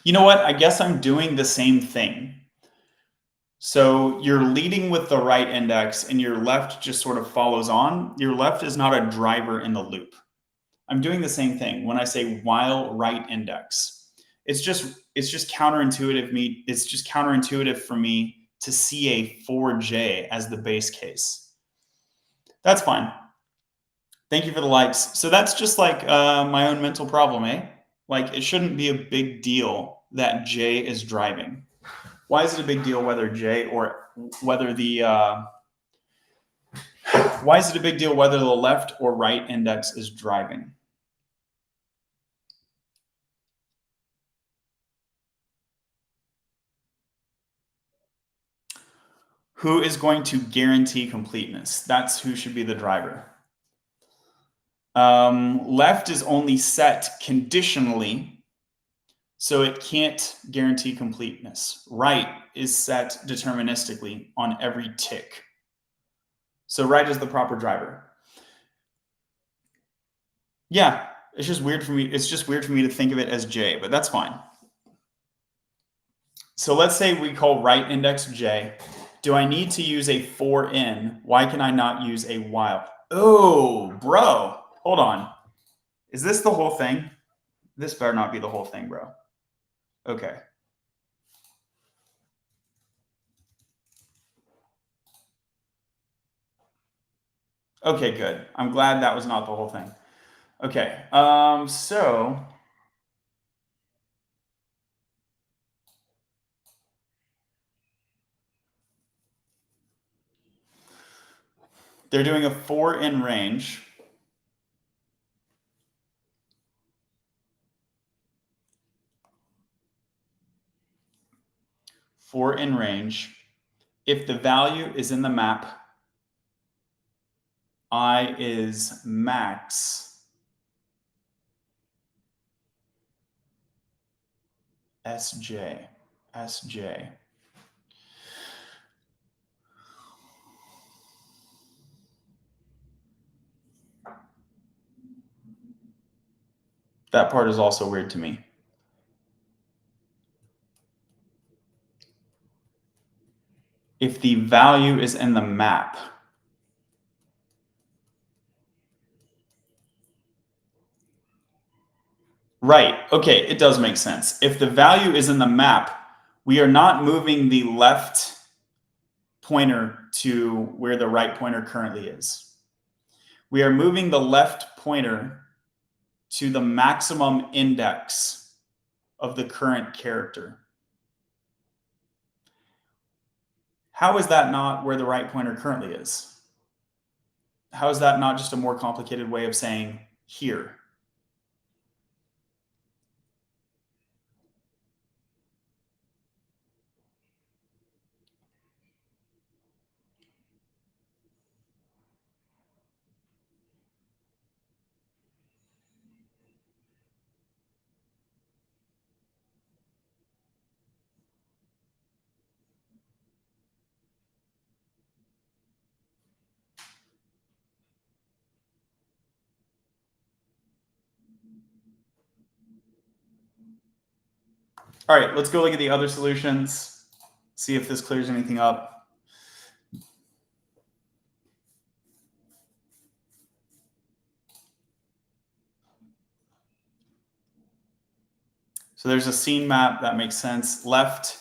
You know what? I guess I'm doing the same thing. So you're leading with the right index and your left just sort of follows on. Your left is not a driver in the loop. I'm doing the same thing when I say while right index. It's just counterintuitive. It's just counterintuitive for me to see a 4J as the base case. That's fine. Thank you for the likes. So that's just like my own mental problem, eh? Like it shouldn't be a big deal that J is driving. Why is it a big deal whether J or whether the why is it a big deal whether the left or right index is driving? Who is going to guarantee completeness? That's who should be the driver. Left is only set conditionally, so it can't guarantee completeness. Right is set deterministically on every tick. So right is the proper driver. Yeah, it's just weird for me. It's just weird for me to think of it as J, but that's fine. So let's say we call right index J. Do I need to use a for in? Why can I not use a while? Oh, bro, hold on. Is this the whole thing? This better not be the whole thing, bro. Okay. Okay, good. I'm glad that was not the whole thing. Okay, so they're doing a for in range. For in range. If the value is in the map, I is max Sj. Sj. That part is also weird to me. If the value is in the map. Right. Okay, it does make sense. If the value is in the map, we are not moving the left pointer to where the right pointer currently is. We are moving the left pointer to the maximum index of the current character. How is that not where the right pointer currently is? How is that not just a more complicated way of saying here? All right, let's go look at the other solutions, see if this clears anything up. So there's a scene map, that makes sense. Left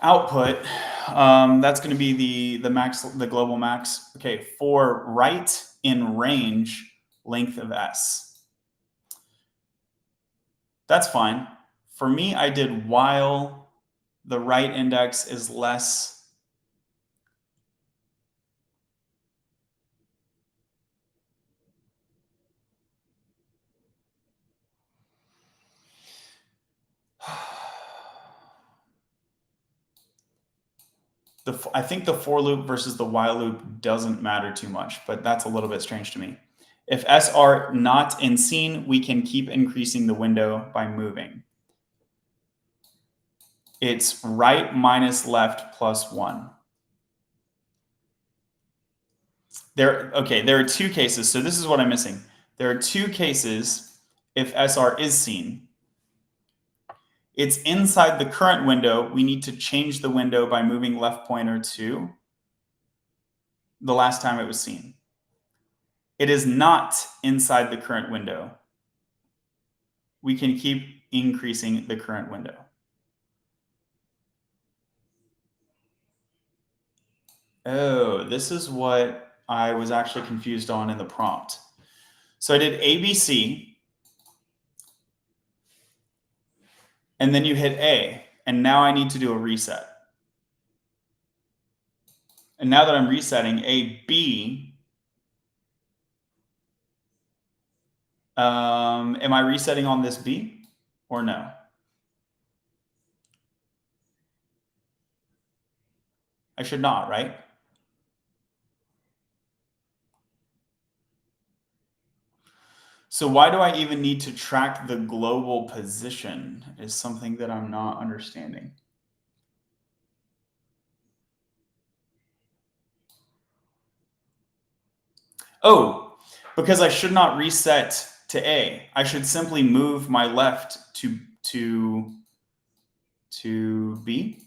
output, that's going to be the max, the global max. Okay, for right in range, length of S. That's fine. For me, I did while the right index is less. I think the for loop versus the while loop doesn't matter too much, but that's a little bit strange to me. If S are not in scene, we can keep increasing the window by moving. It's right minus left plus 1. There are two cases. So this is what I'm missing. There are two cases if SR is seen. It's inside the current window. We need to change the window by moving left pointer to the last time it was seen. It is not inside the current window. We can keep increasing the current window. Oh, this is what I was actually confused on in the prompt. So I did ABC, and then you hit A, and now I need to do a reset. And now that I'm resetting AB, am I resetting on this B or no? I should not, right? So why do I even need to track the global position is something that I'm not understanding. Oh, because I should not reset to A. I should simply move my left to B.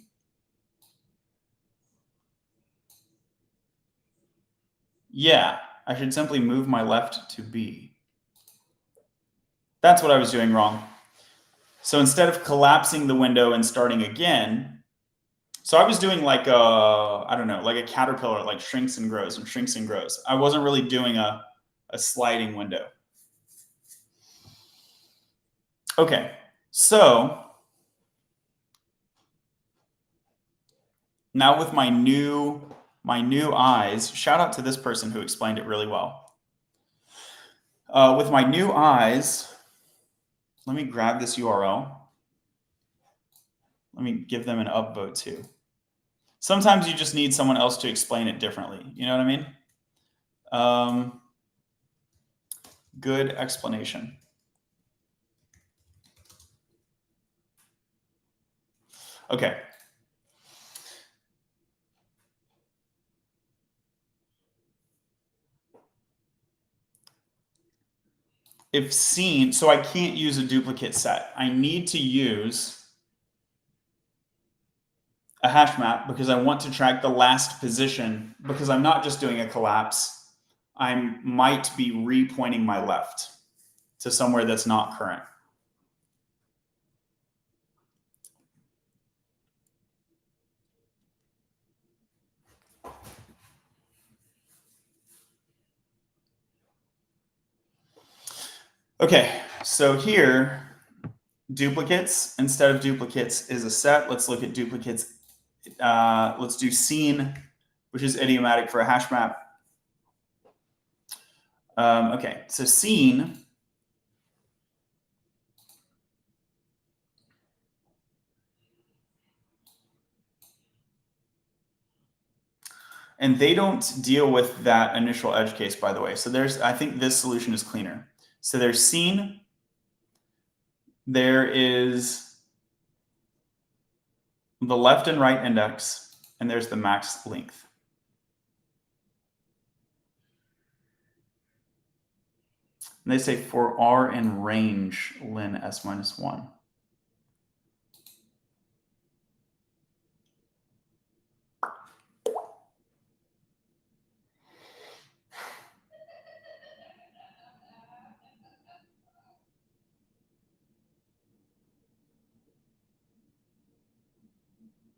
Yeah, I should simply move my left to B. That's what I was doing wrong. So instead of collapsing the window and starting again, so I was doing like I don't know, like a caterpillar, like shrinks and grows and shrinks and grows. I wasn't really doing a sliding window. Okay, so now with my new eyes, shout out to this person who explained it really well. With my new eyes, let me grab this URL. Let me give them an upvote too. Sometimes you just need someone else to explain it differently. You know what I mean? Good explanation. Okay. if seen, so I can't use a duplicate set. I need to use a hash map because I want to track the last position, because I'm not just doing a collapse. I might be repointing my left to somewhere that's not current. Okay, so here, duplicates instead of duplicates is a set. Let's look at duplicates. Let's do seen, which is idiomatic for a hash map. Okay, so seen and they don't deal with that initial edge case, by the way. So I think this solution is cleaner. So there's seen, there is the left and right index, and there's the max length. And they say for R in range, len s minus 1.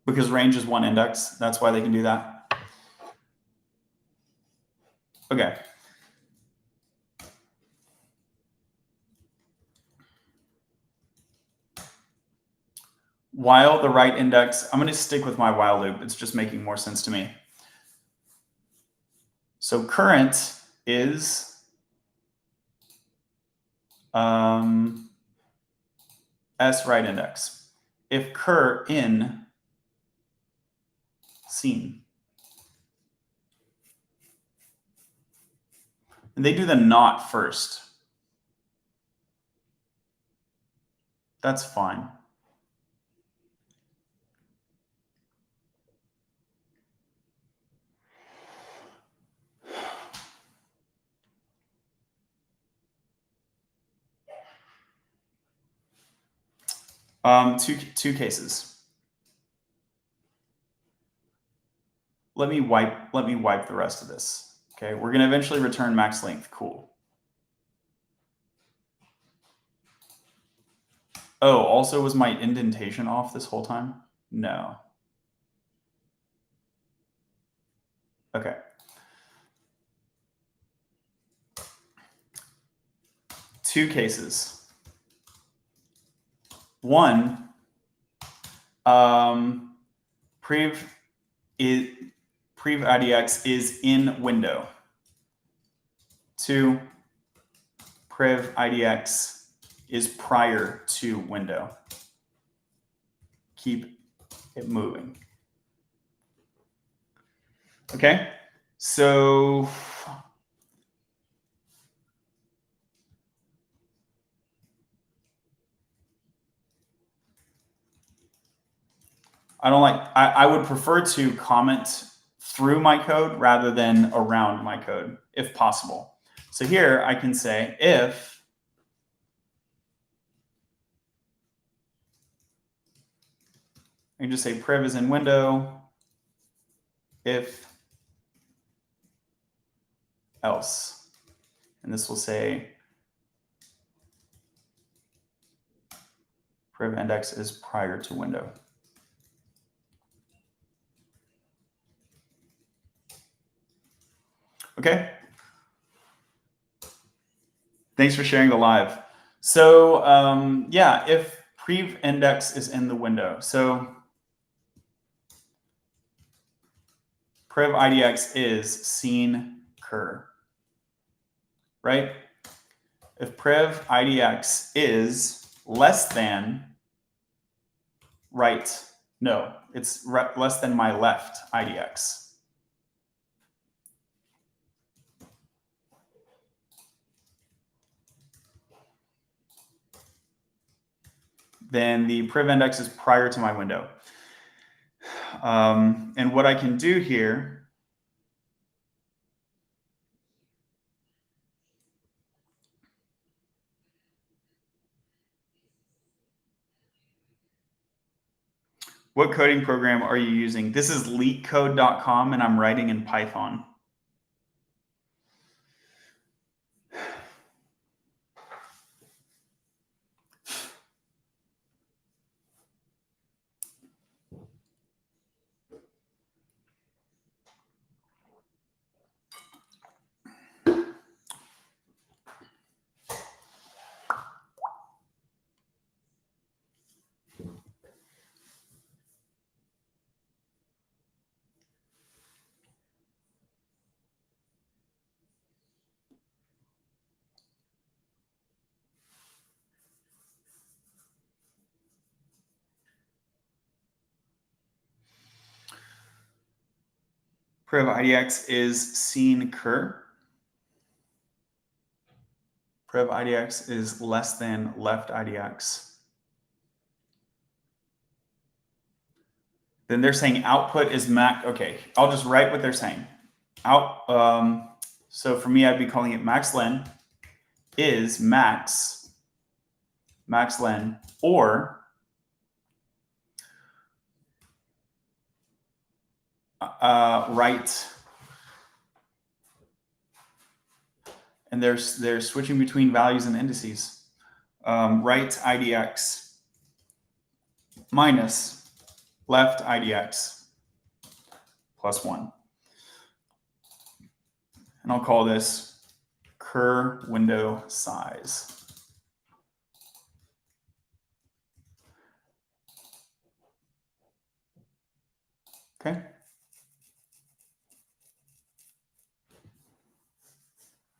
Because range is one index. That's why they can do that. Okay. While the right index, I'm going to stick with my while loop. It's just making more sense to me. So current is S right index. If cur in seen. And they do the not first. That's fine. Two cases. Let me wipe the rest of this. Okay, we're going to eventually return max length. Cool. Oh, also, was my indentation off this whole time? No. Okay. Two cases. One, prev IDX is in window. Two, prev IDX is prior to window. Keep it moving. Okay, so I would prefer to comment through my code rather than around my code if possible. So here I can say if I can just say prev is in window, if else. And this will say prev index is prior to window. Okay. Thanks for sharing the live. So yeah, if prev index is in the window. So prev IDX is seen cur, right? If prev IDX is less than right, no, it's less than my left IDX. Then the prev index is prior to my window. And what I can do here What coding program are you using? This is leetcode.com, and I'm writing in Python. Prev IDX is seen cur. Prev IDX is less than left IDX. Then they're saying output is max. Okay, I'll just write what they're saying. So for me, I'd be calling it max len is max len, or right. And they're switching between values and indices. Right IDX minus left IDX plus 1. And I'll call this cur window size. Okay.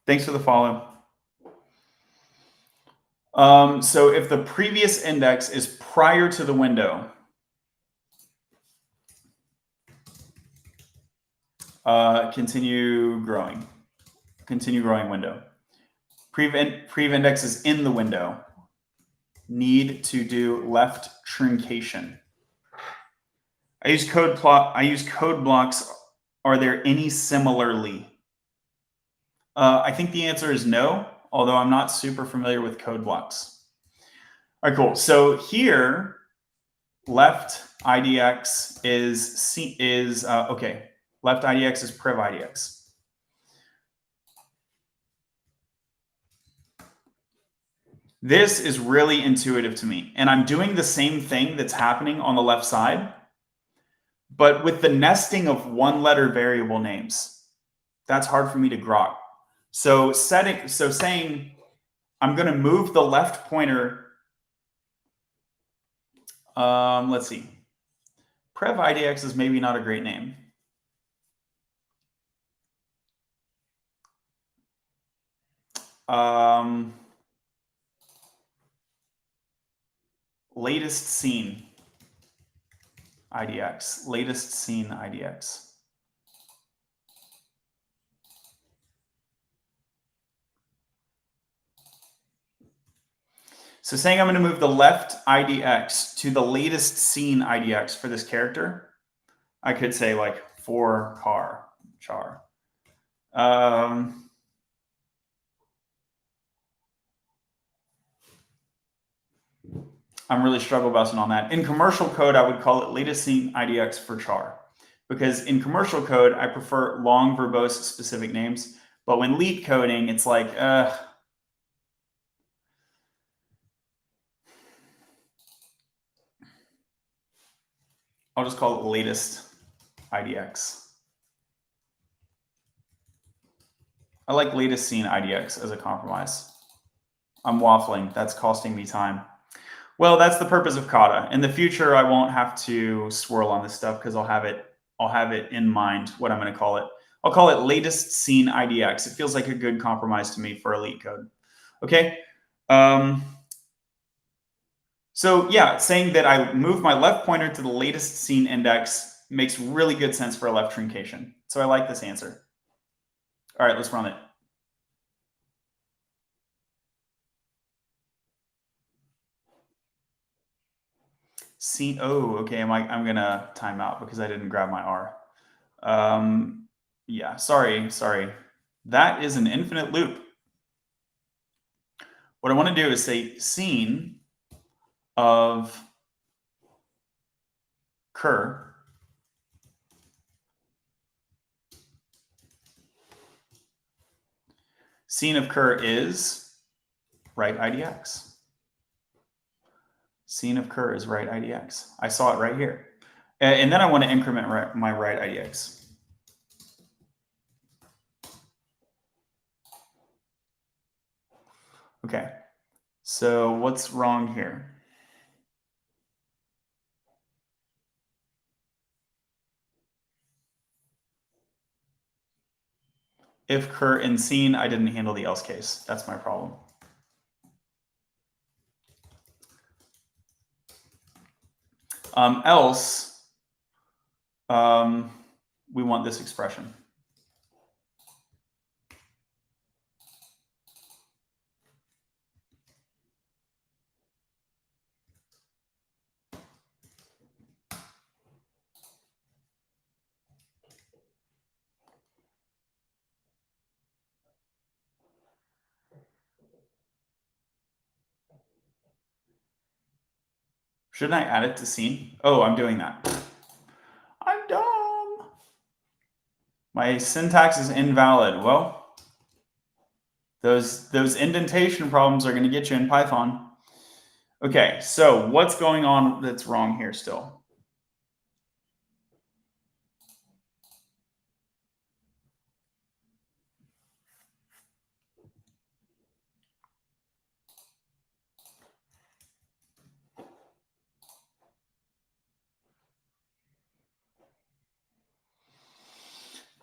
Thanks for the follow. So if the previous index is prior to the window, continue growing window. Prev index is in the window. Need to do left truncation. I use code blocks. Are there any similarly? I think the answer is no, although I'm not super familiar with code blocks. All right, cool. So here, left IDX is okay. Left IDX is prev IDX. This is really intuitive to me, and I'm doing the same thing that's happening on the left side, but with the nesting of one-letter variable names. That's hard for me to grok. So saying I'm going to move the left pointer. Let's see. Prev IDX is maybe not a great name. Latest seen IDX. Latest seen IDX. So saying I'm going to move the left IDX to the latest seen IDX for this character, I could say like for char. I'm really struggle busting on that. In commercial code, I would call it latest seen IDX for char, because in commercial code, I prefer long verbose specific names. But when leet coding, it's like, I'll just call it latest IDX. I like latest seen IDX as a compromise. I'm waffling. That's costing me time. Well, that's the purpose of kata. In the future, I won't have to swirl on this stuff because I'll have it in mind what I'm going to call it. I'll call it latest seen IDX. It feels like a good compromise to me for elite code. Okay. So yeah, saying that I move my left pointer to the latest seen index makes really good sense for a left truncation. So I like this answer. All right, let's run it. Seen. Oh, okay. I'm gonna time out because I didn't grab my R. Yeah, sorry. That is an infinite loop. What I want to do is say seen of cur scene of cur is right IDX. Scene of cur is right IDX. I saw it right here. And then I want to increment my right IDX. Okay, so what's wrong here? If cur and scene, I didn't handle the else case. That's my problem. Else, we want this expression. Shouldn't I add it to scene? Oh, I'm doing that. I'm dumb. My syntax is invalid. Well, those indentation problems are going to get you in Python. Okay, so what's going on that's wrong here still?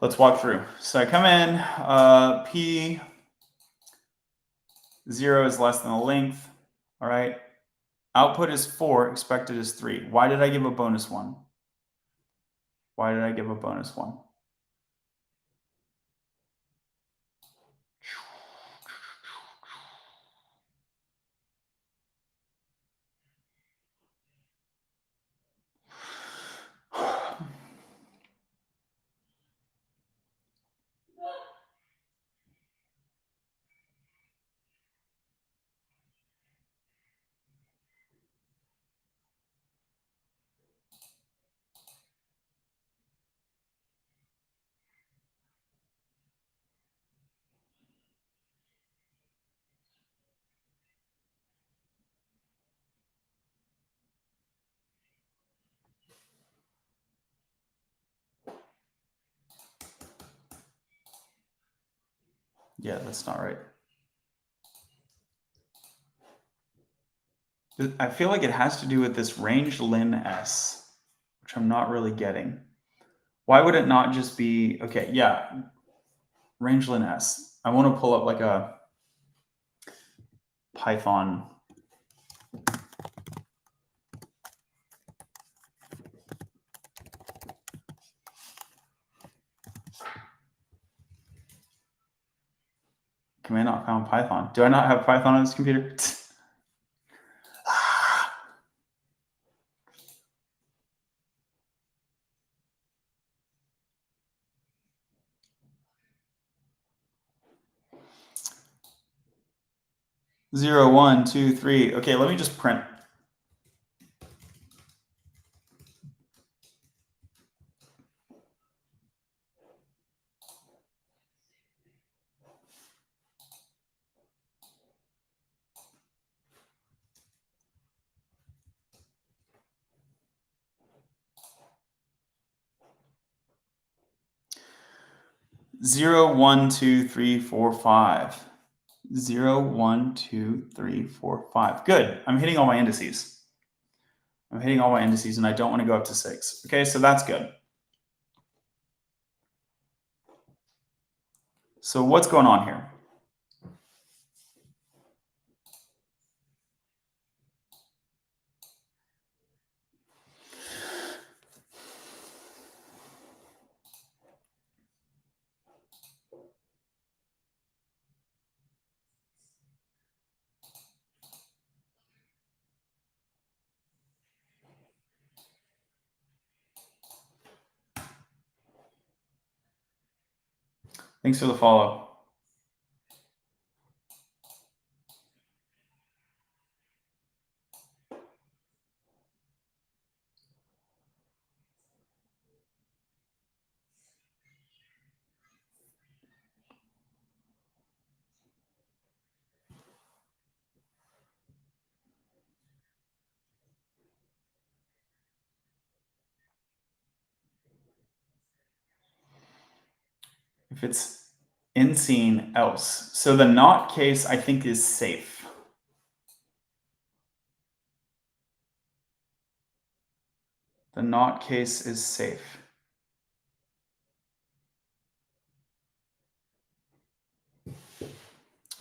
Let's walk through. So I come in, P0 is less than the length. All right. Output is 4, expected is 3. Why did I give a bonus 1? Why did I give a bonus 1? Yeah, that's not right. I feel like it has to do with this range lin s, which I'm not really getting. Why would it not just be, okay, yeah, range lin s. I want to pull up like a Python. Command not found Python. Do I not have Python on this computer? 0, 1, 2, 3. Okay, let me just print. Zero, 1, 2, 3, 4, 5. 0, 1, 2, 3, 4, 5. Good. I'm hitting all my indices. I'm hitting all my indices, and I don't want to go up to 6. Okay, so that's good. So what's going on here? Thanks for the follow. If it's in scene, else. So the not case, I think, is safe. The not case is safe.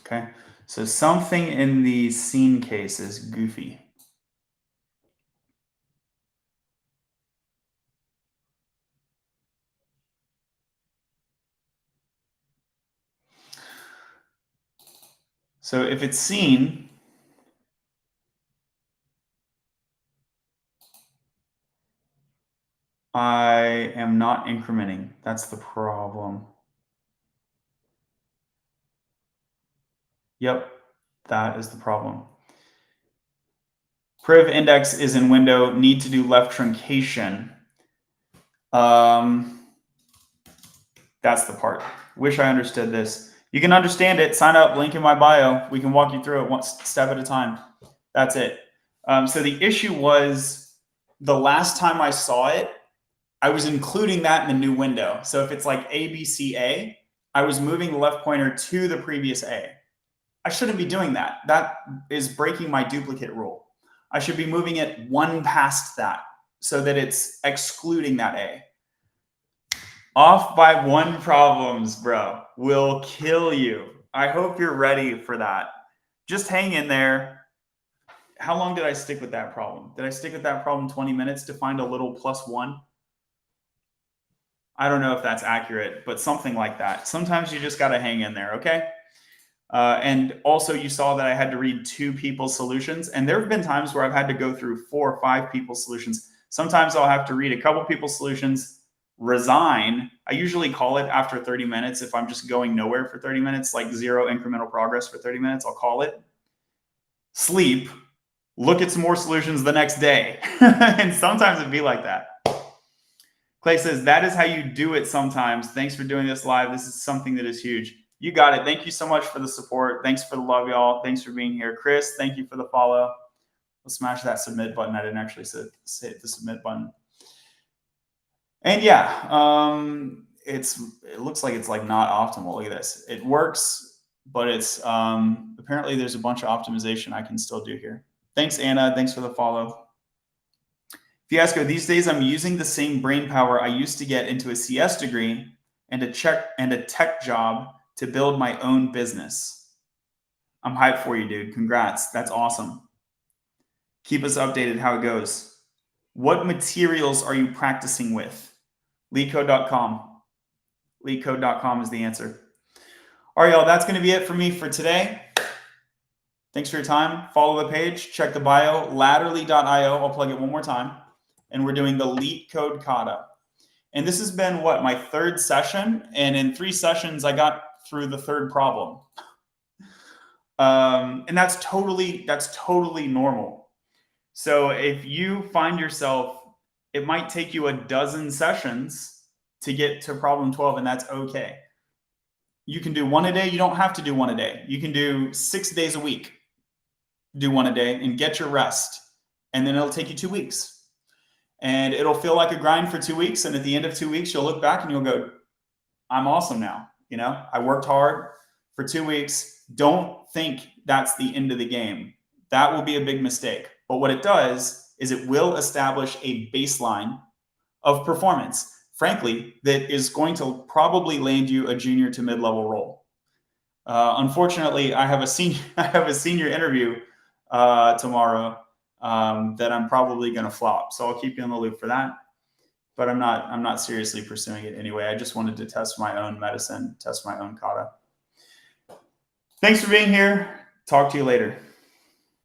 Okay, so something in the scene case is goofy. So if it's seen, I am not incrementing. That's the problem. Yep, that is the problem. Priv index is in window, need to do left truncation. That's the part. Wish I understood this. You can understand it. Sign up, link in my bio. We can walk you through it one step at a time. That's it. So the issue was the last time I saw it, I was including that in the new window. So if it's like A, B, C, A, I was moving the left pointer to the previous A. I shouldn't be doing that. That is breaking my duplicate rule. I should be moving it one past that so that it's excluding that A. Off by one problems, bro, will kill you. I hope you're ready for that. Just hang in there. How long did I stick with that problem? Did I stick with that problem 20 minutes to find a little +1? I don't know if that's accurate, but something like that. Sometimes you just got to hang in there, okay? And also you saw that I had to read 2 people's solutions. And there have been times where I've had to go through 4 or 5 people's solutions. Sometimes I'll have to read a couple people's solutions, resign. I usually call it after 30 minutes. If I'm just going nowhere for 30 minutes, like 0 incremental progress for 30 minutes, I'll call it. Sleep, look at some more solutions the next day. And sometimes it'd be like that. Clay says, that is how you do it sometimes. Thanks for doing this live. This is something that is huge. You got it. Thank you so much for the support. Thanks for the love, y'all. Thanks for being here. Chris, thank you for the follow. Let's smash that submit button. I didn't actually hit the submit button. And yeah, it looks like it's like not optimal. Look at this. It works, but it's apparently there's a bunch of optimization I can still do here. Thanks, Anna. Thanks for the follow. Fiasco, these days I'm using the same brain power I used to get into a CS degree and a tech job to build my own business. I'm hyped for you, dude. Congrats. That's awesome. Keep us updated how it goes. What materials are you practicing with? leetcode.com. leetcode.com is the answer. All right, y'all. That's going to be it for me for today. Thanks for your time. Follow the page. Check the bio. Ladderly.io. I'll plug it one more time. And we're doing the leetcode kata. And this has been what, my 3rd session, and in 3 sessions I got through the 3rd problem. And that's totally normal. So if you find yourself, it might take you a dozen sessions to get to problem 12, and that's okay. You can do 1 a day. You don't have to do 1 a day. You can do 6 days a week. Do 1 a day and get your rest. And then it'll take you 2 weeks. And it'll feel like a grind for 2 weeks. And at the end of 2 weeks, you'll look back and you'll go, I'm awesome now. You know, I worked hard for 2 weeks. Don't think that's the end of the game. That will be a big mistake. But what it does is it will establish a baseline of performance, frankly, that is going to probably land you a junior to mid-level role. Unfortunately, I have a senior interview tomorrow that I'm probably going to flop. So I'll keep you in the loop for that. But I'm not seriously pursuing it anyway. I just wanted to test my own medicine, test my own kata. Thanks for being here. Talk to you later.